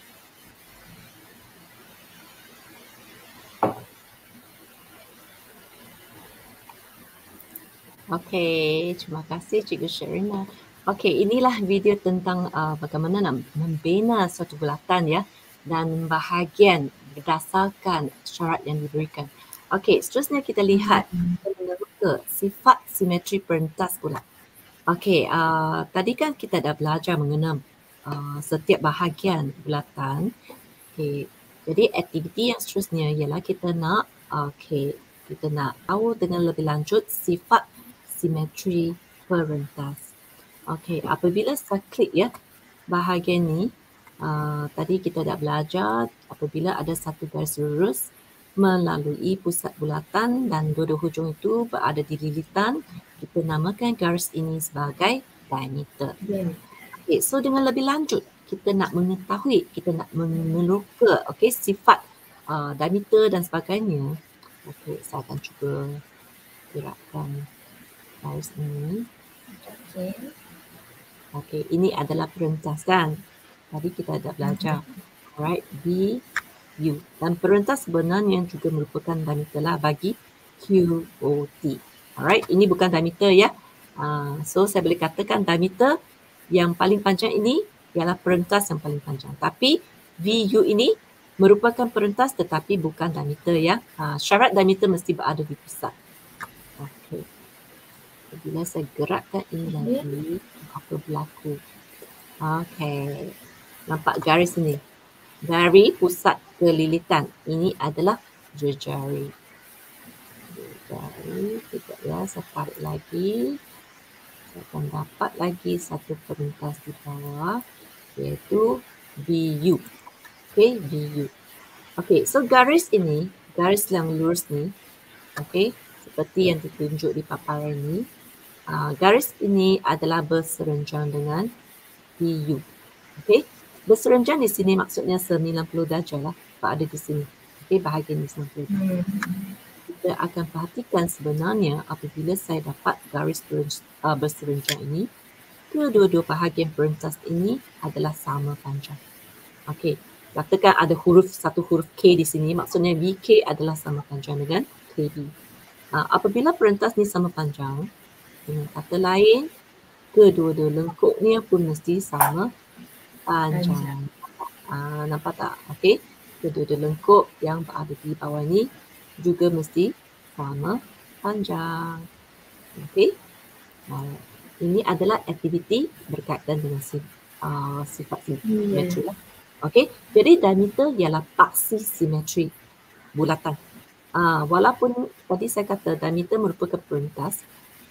Okey, terima kasih Cikgu Sharina. Okey, inilah video tentang bagaimana nak membina suatu bulatan ya, dan bahagian berdasarkan syarat yang diberikan. Okey, seterusnya kita lihat meneroka sifat simetri perentas pula. Okey, tadi kan kita dah belajar mengenai setiap bahagian bulatan. Okey, jadi aktiviti yang seterusnya ialah kita nak tahu dengan lebih lanjut sifat simetri perentas. Okey, apabila saya klik ya bahagian ni, Tadi kita dah belajar apabila ada satu garis lurus melalui pusat bulatan dan dua-dua hujung itu berada di lilitan, kita namakan garis ini sebagai diameter. Okay, so dengan lebih lanjut, kita nak mengetahui, kita nak meneroka sifat diameter dan sebagainya. Okay, saya akan cuba gerakkan garis ini. Okay, ini adalah perentas kan? Tadi kita dah belajar. Alright, B, U. Dan perentas sebenarnya juga merupakan diameter lah bagi QOT. Alright, ini bukan diameter ya. So saya boleh katakan diameter yang paling panjang ini ialah perentas yang paling panjang. Tapi VU ini merupakan perentas tetapi bukan diameter ya. Syarat diameter mesti berada di pusat. Okey. Bila saya gerakkan ini lagi, apa berlaku? Okey. Nampak garis ini? Dari pusat ke lilitan. Ini adalah jejari. Jejari. Sekejap ya, saya tarik lagi. Saya akan dapat lagi satu perentas di bawah. Iaitu BU. Okay, BU. Okay, so garis ini, garis yang lurus ni, okay, seperti yang ditunjuk di paparan ini, garis ini adalah berserenjang dengan BU. Okay, berserenjang di sini maksudnya 90 darjah lah, berada di sini. Okay, bahagian di 90 darjah. Kita akan perhatikan sebenarnya apabila saya dapat garis berserenjang ini, kedua-dua bahagian perentas ini adalah sama panjang. Okey, katakan ada satu huruf K di sini, maksudnya VK adalah sama panjang dengan KB. Apabila perentas ni sama panjang, dengan kata lain, kedua-dua lengkuknya pun mesti sama panjang. Nampak tak? Okey, kedua-dua lengkuk yang berada di bawah ni juga mesti sama panjang. Okey. Ini adalah aktiviti berkaitan dengan sifat simetri lah. Okey. Jadi diameter ialah paksi simetri bulatan. Walaupun tadi saya kata diameter merupakan perentas,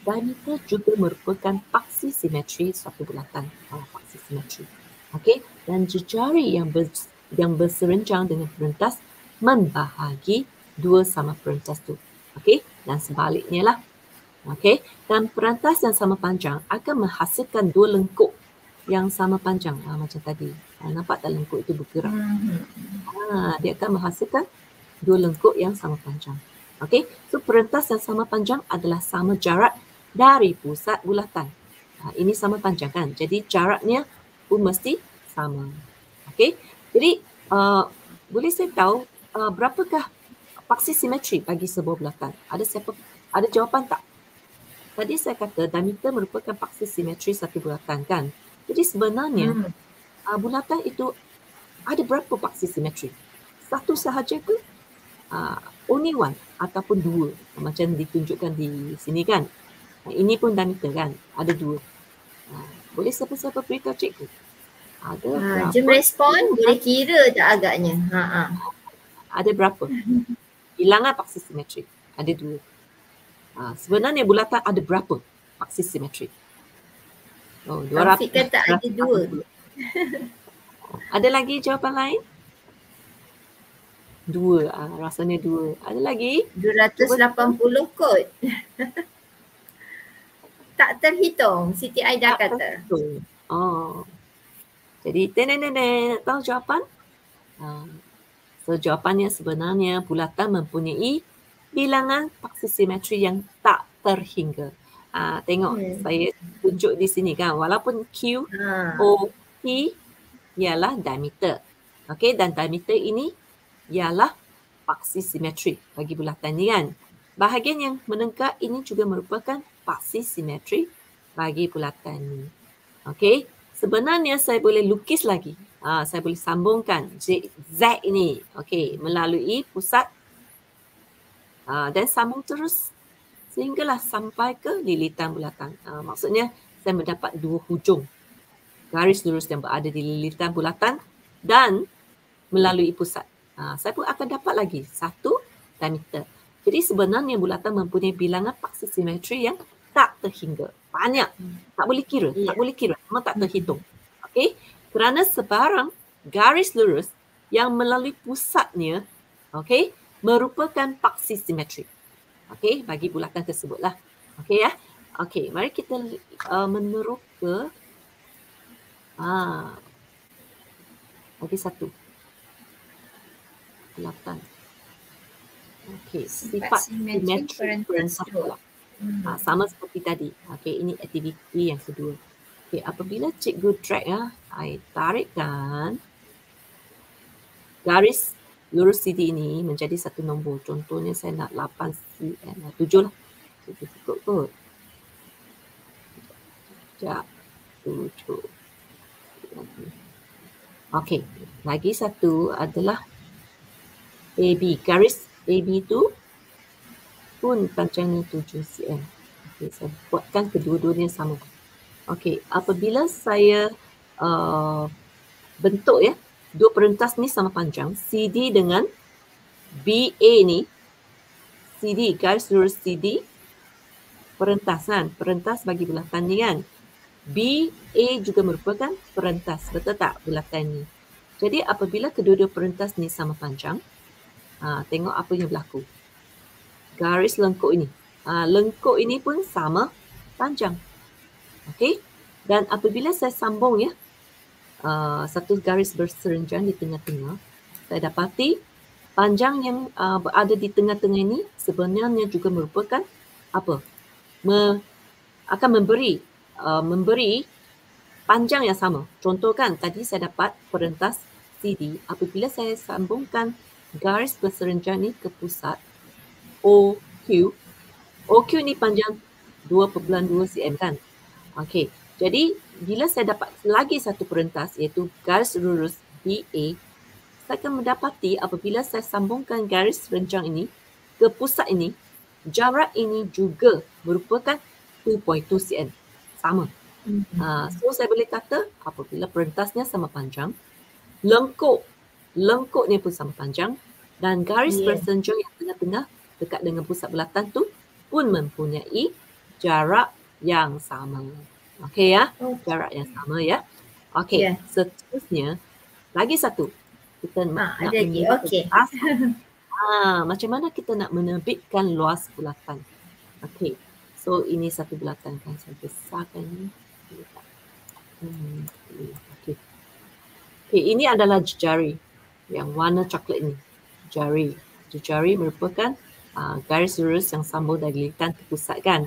diameter juga merupakan paksi simetri suatu bulatan. Paksi simetri. Okey. Dan jejari yang berserenjang dengan perentas membahagi dua sama perentas tu. Okey, dan sebaliknya lah. Okey, dan perentas yang sama panjang akan menghasilkan dua lengkuk yang sama panjang. Macam tadi. Nampak tak lengkuk itu bergerak? Dia akan menghasilkan dua lengkuk yang sama panjang. Okey, so perentas yang sama panjang adalah sama jarak dari pusat bulatan. Ini sama panjang kan? Jadi jaraknya pun mesti sama. Okey, jadi boleh saya tahu berapakah paksi simetri bagi sebuah bulatan? Ada jawapan tak? Tadi saya kata diameter merupakan paksi simetri satu bulatan kan? Jadi sebenarnya bulatan itu ada berapa paksi simetri? Satu sahaja ke? Only one ataupun dua. Macam ditunjukkan di sini kan? Ini pun diameter kan? Ada dua. Boleh siapa-siapa beritahu cikgu? Ada berapa? Jom respon, boleh kira tak agaknya? Ada berapa? Bilangan paksi simetri. Ada dua. Sebenarnya bulatan ada berapa paksi simetri? 200. Taufik kata ada dua. Ada lagi jawapan lain? Dua. Rasanya dua. Ada lagi? 280 kot. Tak terhitung, Siti Aida kata. Jadi, nak tahu jawapan? So, jawapannya sebenarnya bulatan mempunyai bilangan paksi simetri yang tak terhingga. Tengok saya tunjuk di sini kan. Walaupun Q, O, P ialah diameter. Okey, dan diameter ini ialah paksi simetri bagi bulatan ni kan. Bahagian yang menengah ini juga merupakan paksi simetri bagi bulatan ni. Okey, sebenarnya saya boleh lukis lagi. Saya boleh sambungkan Z ini, okey, melalui pusat dan sambung terus sehinggalah sampai ke lilitan bulatan. Maksudnya saya mendapat dua hujung garis lurus yang berada di lilitan bulatan dan melalui pusat. Saya pun akan dapat lagi satu diameter. Jadi sebenarnya bulatan mempunyai bilangan paksi simetri yang tak terhingga. Banyak. Tak boleh kira. Tak boleh kira. Memang tak terhitung. Okey. Kerana sebarang garis lurus yang melalui pusatnya, okey, merupakan paksi simetrik. Okey, bagi bulatan tersebutlah. Okey ya. Okey, mari kita meneroka lagi satu. Bulatan. Okey, sifat simetrik perentas pula. Sama seperti tadi. Okey, ini aktiviti yang kedua. Okey, apabila cikgu drag I tarikkan garis lurus CD ini menjadi satu nombor. Contohnya saya nak 8 cm, 7 lah. 7 cukup kot. Sekejap. 7. Okey, lagi satu adalah AB. Garis AB itu pun panjangnya 7 cm. Okey, saya buatkan kedua-duanya sama. Okey, apabila saya bentuk ya, dua perentas ni sama panjang, CD dengan BA ni, CD, garis lurus CD, perentas bagi bulatan ni kan. BA juga merupakan perentas, betul tak bulatan ni? Jadi apabila kedua-dua perentas ni sama panjang, tengok apa yang berlaku. Garis lengkuk ini, lengkuk ini pun sama panjang. Okey, dan apabila saya sambung ya, satu garis berserenjang di tengah-tengah, saya dapati panjang yang berada di tengah-tengah ini sebenarnya juga merupakan apa? Akan memberi panjang yang sama. Contoh kan, tadi saya dapat perentas CD. Apabila saya sambungkan garis berserenjang ni ke pusat OQ, OQ ni panjang 2.2 cm kan? Okey, jadi bila saya dapat lagi satu perentas iaitu garis lurus BA, saya akan mendapati apabila saya sambungkan garis renjang ini ke pusat ini, jarak ini juga merupakan 2.2 cm. Sama. So saya boleh kata apabila perentasnya sama panjang, lengkuknya pun sama panjang, dan garis bersenjang yang tengah-tengah dekat dengan pusat bulatan tu pun mempunyai jarak yang sama. Okey ya, jarak yang sama ya. Okey, seterusnya lagi satu. Kita nak ada lagi. Okey. Macam mana kita nak menerbitkan luas bulatan? Okey. So ini satu bulatan kan, saya besarkan ni. Okey. Okey, ini adalah jari yang warna coklat ini. Jari merupakan garis lurus yang sambung dari lilitan ke pusat kan.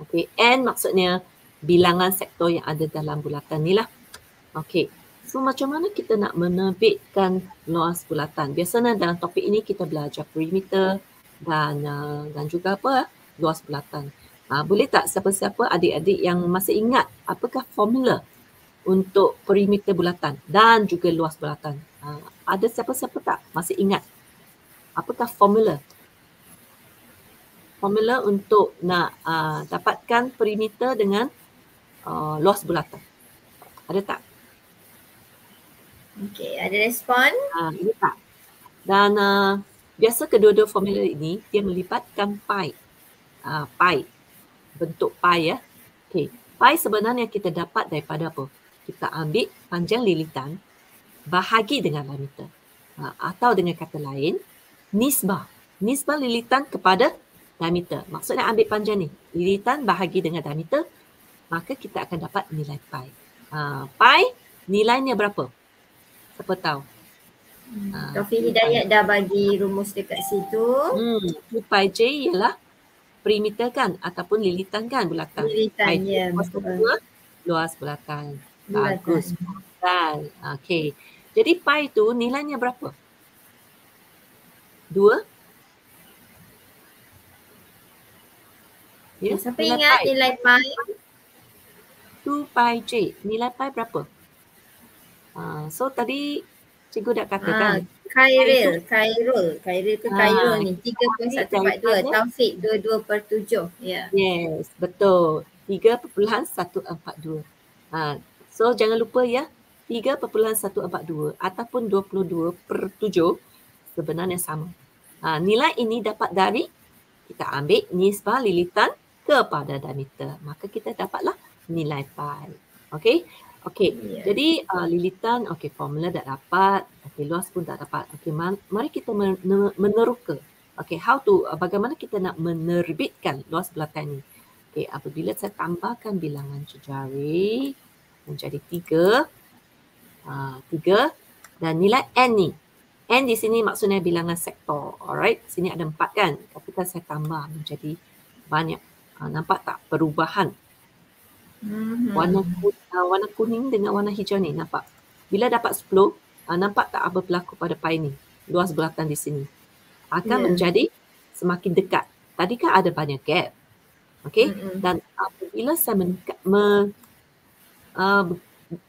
Okey, N maksudnya bilangan sektor yang ada dalam bulatan ni lah. Okey, so macam mana kita nak menerbitkan luas bulatan? Biasanya dalam topik ini kita belajar perimeter dan juga luas bulatan. Boleh tak siapa-siapa adik-adik yang masih ingat apakah formula untuk perimeter bulatan dan juga luas bulatan? Ada siapa-siapa tak masih ingat apakah formula? Formula untuk nak dapatkan perimeter dengan luas bulatan. Ada tak? Okey, ada respon? Ini tak. Dan biasa kedua-dua formula ini dia melibatkan pi. Pi. Bentuk pi ya. Okey, pi sebenarnya kita dapat daripada apa? Kita ambil panjang lilitan bahagi dengan diameter. Atau dengan kata lain, nisbah. Nisbah lilitan kepada diameter. Maksudnya ambil panjang ni, lilitan bahagi dengan diameter, maka kita akan dapat nilai pi. Pi nilainya berapa? Siapa tahu? Taufik Hidayat dah bagi rumus dekat situ. 2 pi j ialah perimeter kan ataupun lilitan kan bulatan. Lilitan, ya. Betul. Luas bulatan. Bagus. Bulatan. Okey. Jadi pi itu nilainya berapa? 2? Ya, siapa ingat nilai pi? 2 pi j. Nilai pi berapa? So tadi cikgu dah katakan. Khairil ke Khairul ni 3.142. Taufik 22/7. Ya. Yes, betul. 3.142. So jangan lupa ya, 3.142 ataupun 22/7 sebenarnya sama. Nilai ini dapat dari kita ambil nisbah lilitan kepada diameter. Maka kita dapatlah nilai pi. Okey. Okey, Ya. jadi lilitan, okey, formula dah dapat, okey, luas pun tak dapat. Okey, mari kita meneroka. Okey, bagaimana kita nak menerbitkan luas bulatan ini. Okey, apabila saya tambahkan bilangan jejari menjadi 3, 3 dan nilai N ni. N di sini maksudnya bilangan sektor. Alright, sini ada 4 kan. Tapi saya tambah menjadi banyak. Nampak tak perubahan? Warna kuning dengan warna hijau ni, nampak? Bila dapat 10, nampak tak apa berlaku pada pai ni? Luas bulatan di sini. Akan menjadi semakin dekat. Tadi kan ada banyak gap. Okey? Dan apabila saya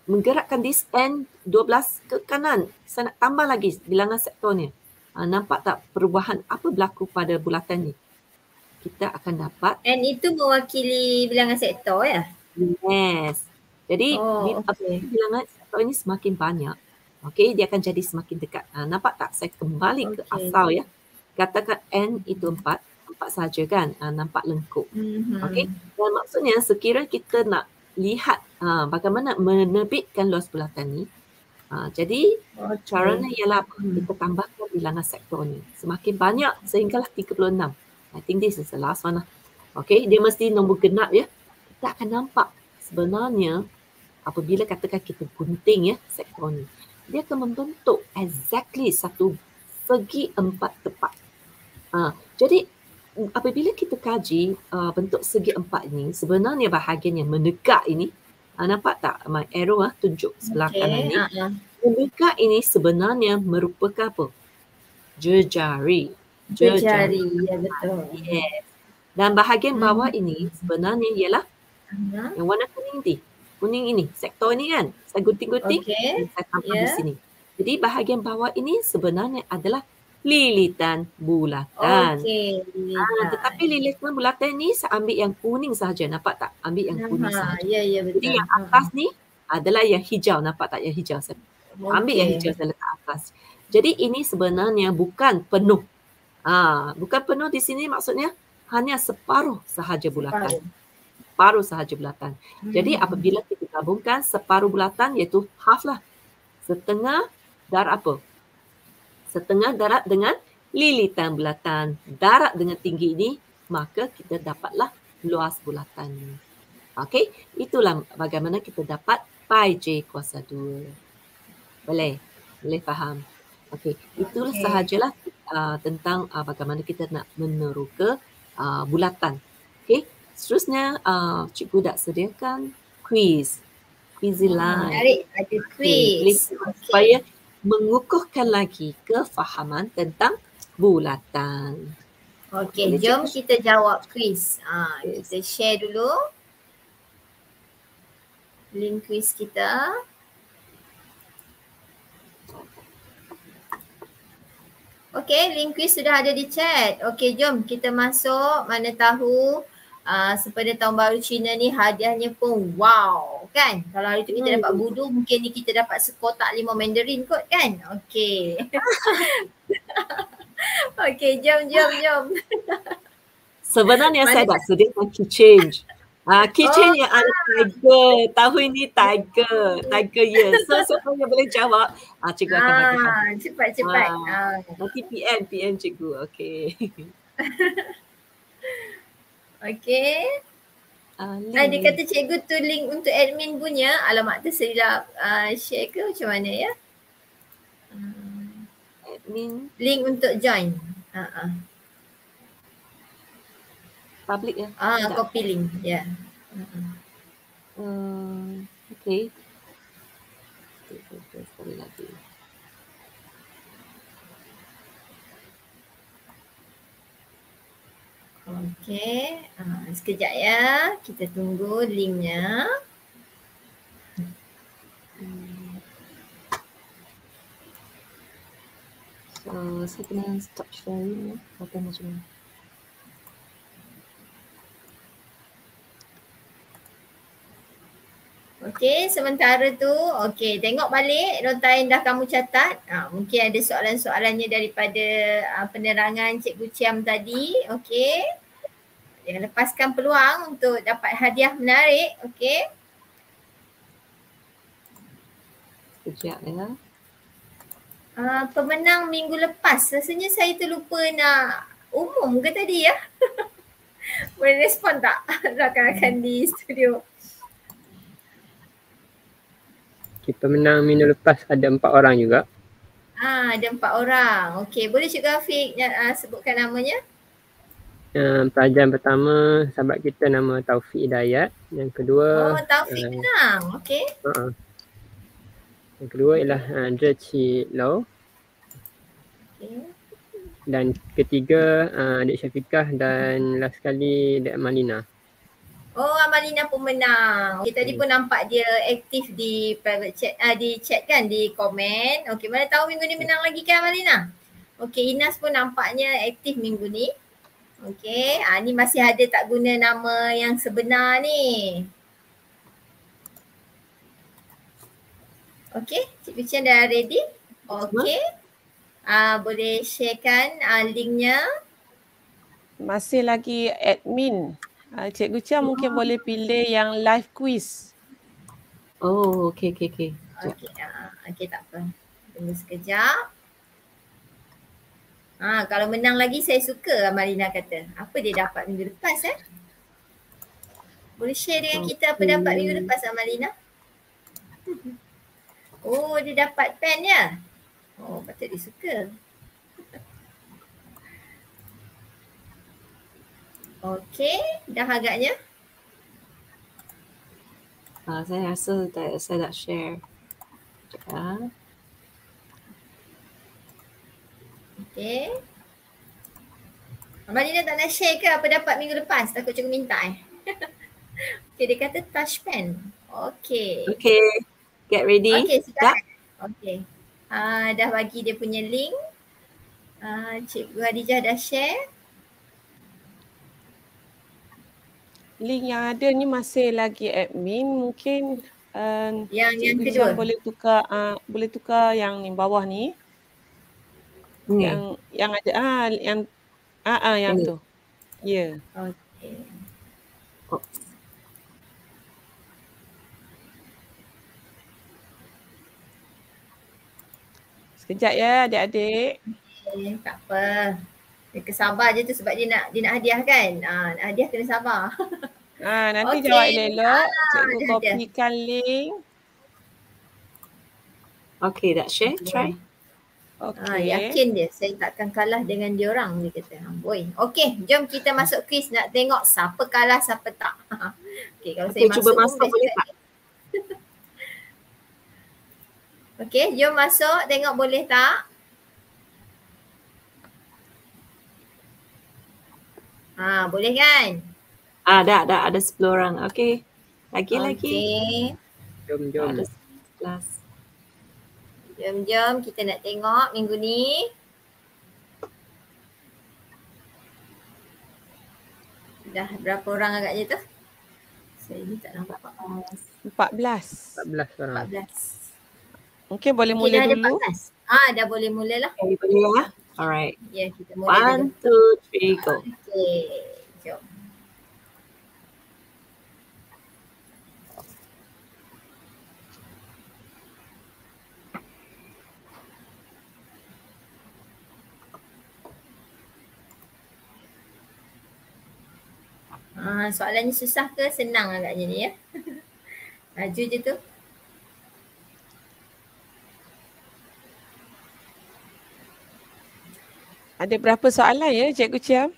menggerakkan this end 12 ke kanan, saya nak tambah lagi bilangan sektornya. Nampak tak perubahan apa berlaku pada bulatan ni? Kita akan dapat. And itu mewakili bilangan sektor ya? Yes. Jadi bilangan sektor ini semakin banyak, okey, dia akan jadi semakin dekat. Nampak tak? Saya kembali ke asal ya. Katakan N itu 4 saja kan? Nampak lengkup. Okey. Dan maksudnya sekiranya kita nak lihat bagaimana menerbitkan luas bulatan ni, jadi caranya ialah kita tambahkan bilangan sektor ni. Semakin banyak sehinggalah 36. I think this is the last one lah. Okey, dia mesti nombor genap ya. Kita akan nampak sebenarnya apabila katakan kita gunting ya sektor ni, dia akan membentuk exactly satu segi 4 tepat. Jadi apabila kita kaji bentuk segi 4 ni, sebenarnya bahagian yang menegak ini, nampak tak my arrow tunjuk sebelah kanan ni, menegak ini sebenarnya merupakan apa? Jejari. Jejari, ya betul. Yes. Dan bahagian bawah ini sebenarnya ialah yang warna kuning ni. Kuning ini, sektor ini kan. Saya gunting-gunting, saya tambah di sini. Jadi bahagian bawah ini sebenarnya adalah lilitan bulatan. Tetapi lilitan bulatan ni saya ambil yang kuning sahaja. Nampak tak? Ambil yang kuning sahaja. Ya, betul. Jadi yang atas ni adalah yang hijau. Nampak tak yang hijau? Saya ambil yang hijau, saya letak atas. Jadi ini sebenarnya bukan penuh. Bukan penuh di sini maksudnya hanya separuh sahaja bulatan. Separuh sahaja bulatan. Jadi apabila kita gabungkan separuh bulatan iaitu half lah. Setengah darab apa? Setengah darab dengan lilitan bulatan. Darab dengan tinggi ini, maka kita dapatlah luas bulatan. Okey, itulah bagaimana kita dapat pi J kuasa 2. Boleh? Boleh faham? Okey, itulah sahajalah tentang bagaimana kita nak meneroka bulatan. Okey, seterusnya cikgu dah sediakan quiz. Quizline. Menarik, ada quiz. Supaya mengukuhkan lagi kefahaman tentang bulatan. Okey, jom kita jawab quiz. Kita share dulu link quiz kita. Okey, link quiz sudah ada di chat. Okey, jom kita masuk. Mana tahu sepada tahun baru Cina ni hadiahnya pun wow kan. Kalau hari tu kita dapat budu, mungkin ni kita dapat sekotak limau mandarin kot kan. Okey. Okey, jom. Sebenarnya saya dah sediakan keychain. Keychain yang ada tiger. Tahun ini tiger year. So siapa yang boleh jawab, cikgu akan bagi. Cepat. Nanti PM cikgu. Okey. Okey. Dia kata cikgu tu link untuk admin punya. Alamak tersilap share ke macam mana ya? Admin. Link untuk join. Public ya? Copy link. Ya. Okey. Sekali lagi. Okey, sekejap ya. Kita tunggu linknya. So, saya kena stop sharing ya. Kata macam mana? Okey, sementara tu, okey, tengok balik nota yang dah kamu catat. Mungkin ada soalan-soalannya daripada penerangan Cikgu Chiam tadi. Okey. Jangan lepaskan peluang untuk dapat hadiah menarik. Okey. Sekejap ya. Pemenang minggu lepas, rasanya saya terlupa nak umum ke tadi ya? Boleh respon tak rakan-rakan di studio? Okay, pemenang minggu lepas ada 4 orang juga. Ada 4 orang. Okey, boleh Cik Afiq sebutkan namanya? Pelajaran pertama sahabat kita nama Taufik Hidayat. Yang kedua Taufik menang. Okey. Yang kedua ialah Zhe Qi Lau. Okay. Dan ketiga Adik Syafiqah dan last sekali Adik Amalina. Amalina pun menang. Okay, tadi pun nampak dia aktif di private chat, di chat kan, di komen. Okey, mana tahu minggu ni menang lagi kan Amalina? Okey, Inas pun nampaknya aktif minggu ni. Okey, ni masih ada tak guna nama yang sebenar ni. Okey, Cik Kucian dah ready? Okey. Boleh sharekan linknya. Masih lagi admin. Cikgu Cia mungkin boleh pilih yang live quiz. Okey. Okey, tak apa. Tunggu sekejap. Kalau menang lagi saya suka, Amalina kata. Apa dia dapat minggu lepas Boleh share dengan kita apa dapat minggu lepas Amalina? Dia dapat pen ya? Patut dia suka. Okey, dah agaknya. Saya rasa saya dah share. Okey. Amalina tak nak share ke apa dapat minggu lepas? Takut cikgu minta Okey, dia kata touch pen. Okey. Okey. Get ready. Okey, sudah. Okey. Dah bagi dia punya link. Cikgu Hadijah dah share. Link yang ada ni masih lagi admin, mungkin yang kedua boleh tukar yang ni bawah ni. Yang ada yang tu. Ya. Okey. Sekejap ya adik-adik. Tak apa. Dia kesabar je tu sebab dia nak hadiah kan. Hadiah kena sabar. Nanti jawab elok. Cikgu kopikan link. Okey, dah share. Try. Okey. Yakin dia. Saya takkan kalah dengan dia orang, dia kata. Okey, jom kita masuk quiz nak tengok siapa kalah, siapa tak. Okey, kalau saya cuba masuk boleh tak? Okey, jom masuk tengok boleh tak? Boleh kan? Dah ada 10 orang. Okey. Lagi. Okey. Jom. Ada 11. Jom kita nak tengok minggu ni. Dah berapa orang agaknya tu? Saya ni tak nampak. 14 orang. 14. Mungkin boleh mula dulu. Dah boleh mulalah. Boleh ya? Alright. Ya, kita mula 1, 2, 3, go. Okey, jom. Soalannya susah ke senang agaknya ni ya? Laju je tu. Ada berapa soalan ya Cikgu Ciam?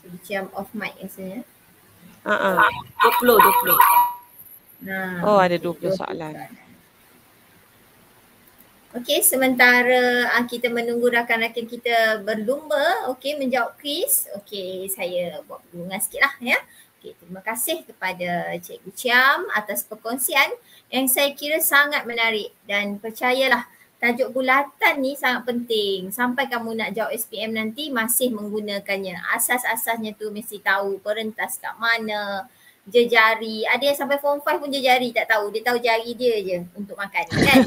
Cikgu Ciam off mic rasanya. 20. Ada 20 soalan. Okey, sementara kita menunggu rakan-rakan kita berlumba, menjawab kuis. Okey, saya buat bunga sikit lah ya. Okey, terima kasih kepada Cikgu Ciam atas perkongsian yang saya kira sangat menarik dan percayalah tajuk bulatan ni sangat penting. Sampai kamu nak jawab SPM nanti masih menggunakannya. Asas-asasnya tu mesti tahu perentas kat mana, jejari. Ada yang sampai form 5 pun jejari tak tahu. Dia tahu jari dia je untuk makan kan.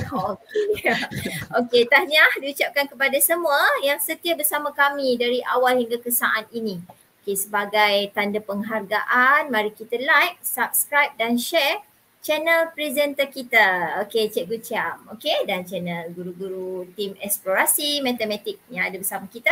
Okey, tahniah diucapkan kepada semua yang setia bersama kami dari awal hingga ke saat ini. Okay, sebagai tanda penghargaan, mari kita like, subscribe dan share channel presenter kita. Okay, Cikgu Chiam. Okay, dan channel guru-guru tim eksplorasi matematik yang ada bersama kita.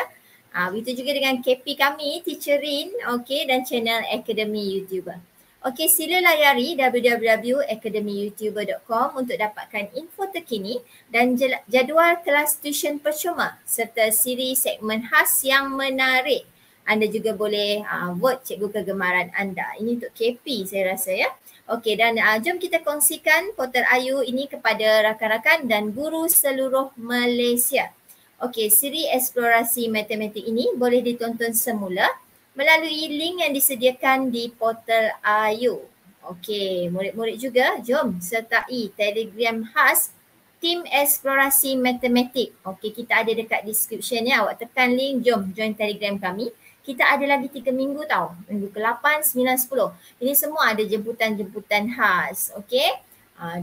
Begitu juga dengan KP kami, Teacher Rin, okay, dan channel Akademi YouTuber. Okey, sila layari www.academyyoutuber.com untuk dapatkan info terkini dan jadual kelas tuition percuma serta siri segmen khas yang menarik. Anda juga boleh vote cikgu kegemaran anda. Ini untuk KP saya rasa ya. Okey, dan jom kita kongsikan portal Ayu ini kepada rakan-rakan dan guru seluruh Malaysia. Okey, siri eksplorasi matematik ini boleh ditonton semula melalui link yang disediakan di portal Ayu. Okey, murid-murid juga jom sertai Telegram khas Tim Eksplorasi Matematik. Okey, kita ada dekat description ya. Awak tekan link, jom join Telegram kami. Kita ada lagi 3 minggu tau. Minggu ke-8, 9, 10. Ini semua ada jemputan-jemputan khas. Okey.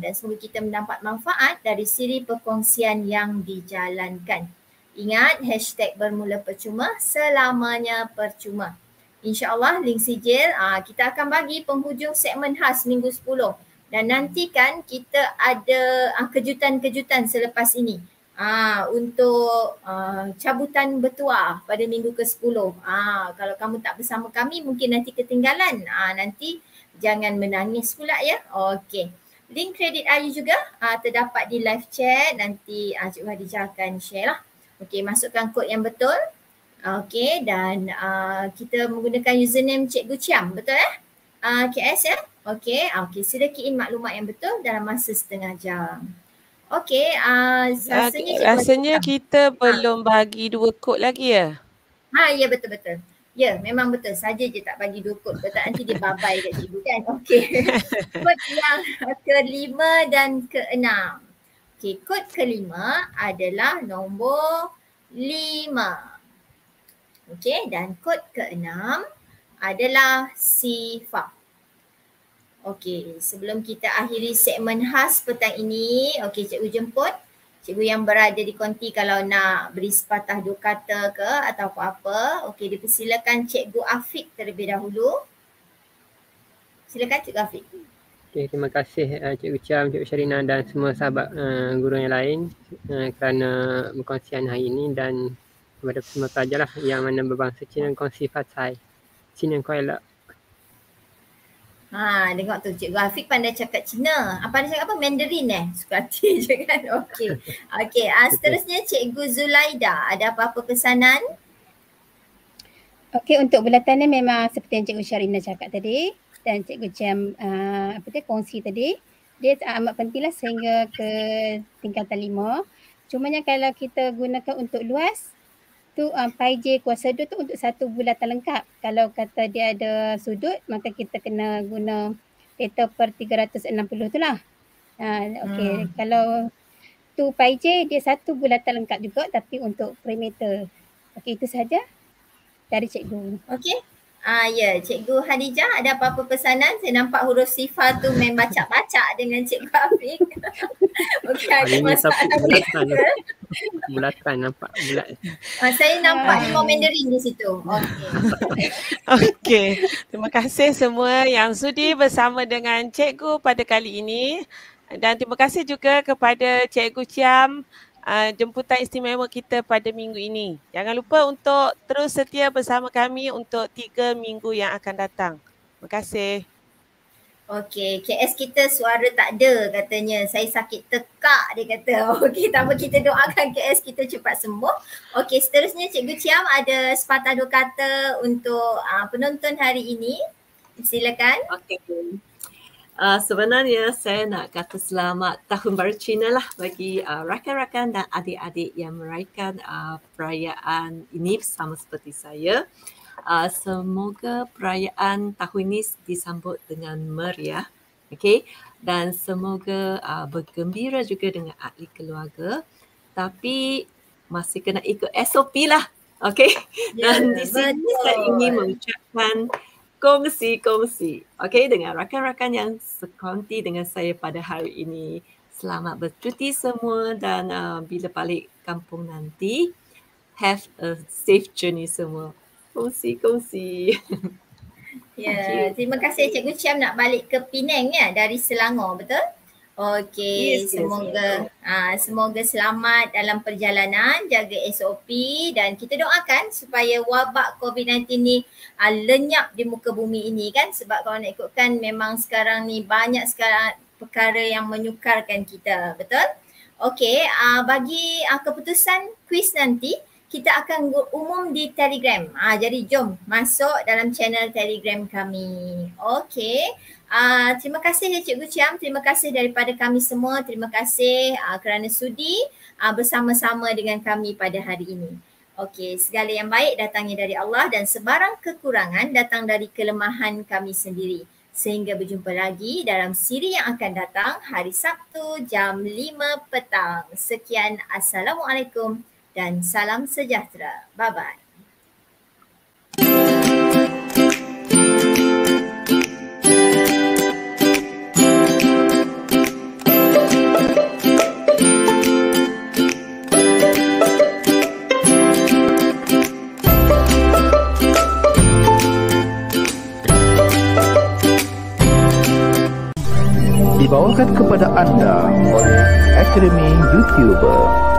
Dan semoga kita mendapat manfaat dari siri perkongsian yang dijalankan. Ingat, hashtag bermula percuma, selamanya percuma. InsyaAllah link sijil kita akan bagi penghujung segmen khas minggu 10. Dan nantikan kita ada kejutan-kejutan selepas ini. Untuk cabutan bertuah pada minggu ke-10. Kalau kamu tak bersama kami mungkin nanti ketinggalan. Nanti jangan menangis pula ya. Okey. Link kredit Ayu juga terdapat di live chat. Nanti Cikgu Hadijah akan share lah. Okey, masukkan kod yang betul. Okey, dan kita menggunakan username Cikgu Chiam, betul KS ya? Okey, sila key in maklumat yang betul dalam masa setengah jam. Okey, rasanya kita belum bagi 2 kod lagi ya? Ya betul-betul. Ya, memang betul. Saja je tak bagi 2 kod. Betul, nanti dia babai kat cikgu kan. Okey. Kod yang ke-5 dan ke-6. Okey, kod ke-5 adalah nombor 5. Okey, dan kod ke-6 adalah sifar. Okey, sebelum kita akhiri segmen khas petang ini, okey cikgu jemput cikgu yang berada di konti kalau nak beri sepatah 2 kata ke atau apa-apa. Okey, dipersilakan Cikgu Afiq terlebih dahulu. Silakan Cikgu Afiq. Okay, terima kasih Cikgu Chiam, Cikgu Sharina dan semua sahabat guru yang lain kerana berkongsian hari ini, dan kepada semua pelajar lah yang mana berbangsa Cina kongsi fasai Cina kau elok. Tengok tu Cikgu Afiq pandai cakap Cina. Pandai cakap apa? Mandarin Suka hati je kan. Okey. Okey, seterusnya Cikgu Zulaida. Ada apa-apa pesanan? Okey, untuk bulatannya memang seperti yang Cikgu Sharina cakap tadi dan Cikgu Chiam kongsi tadi. Dia amat pentinglah sehingga ke tingkatan 5. Cumanya kalau kita gunakan untuk luas, tu pi j kuasa 2 tu untuk satu bulatan lengkap. Kalau kata dia ada sudut, maka kita kena guna data per 360 tu lah. Okey, kalau tu pi j dia satu bulatan lengkap juga tapi untuk perimeter. Okey, itu saja dari cikgu. Okey. Ya, Cikgu Hadijah ada apa-apa pesanan? Saya nampak huruf sifar tu main bacak-bacak dengan Cikgu Afiq. Okey, ada masalah bulatan nampak bulat. Saya nampak limau Mandarin di situ. Okey. Okey, terima kasih semua yang sudi bersama dengan cikgu pada kali ini, dan terima kasih juga kepada Cikgu Chiam jemputan istimewa kita pada minggu ini. Jangan lupa untuk terus setia bersama kami untuk 3 minggu yang akan datang. Terima kasih. Okey, KS kita suara tak ada katanya. Saya sakit tekak dia kata. Okey, tak apa, kita doakan KS kita cepat sembuh. Okey, seterusnya Cikgu Chiam ada sepatah 2 kata untuk penonton hari ini. Silakan. Okey. Sebenarnya saya nak kata selamat Tahun Baru Cina lah bagi rakan-rakan dan adik-adik yang meraihkan perayaan ini sama seperti saya. Semoga perayaan tahun ini disambut dengan meriah, okay? Dan semoga bergembira juga dengan ahli keluarga, tapi masih kena ikut SOP lah, okay? Dan di sini saya ingin mengucapkan kongsi, okay, dengan rakan-rakan yang sekonti dengan saya pada hari ini. Selamat bercuti semua dan bila balik kampung nanti, have a safe journey semua. Kongsi. Ya, terima kasih Cikgu Chiam nak balik ke Penang ya dari Selangor, betul? Okey, Yes. semoga selamat dalam perjalanan, jaga SOP dan kita doakan supaya wabak COVID-19 ni lenyap di muka bumi ini kan, sebab kalau nak ikutkan memang sekarang ni banyak sekarang perkara yang menyukarkan kita, betul? Okey, bagi keputusan kuis nanti kita akan umum di Telegram. Jadi jom masuk dalam channel Telegram kami. Okey. Terima kasih ya Cikgu Chiam. Terima kasih daripada kami semua. Terima kasih kerana sudi bersama-sama dengan kami pada hari ini. Okey, segala yang baik datangnya dari Allah dan sebarang kekurangan datang dari kelemahan kami sendiri. Sehingga berjumpa lagi dalam siri yang akan datang hari Sabtu jam 5 petang. Sekian, Assalamualaikum dan salam sejahtera. Bye-bye. Dibawakan kepada anda oleh Akademi YouTuber.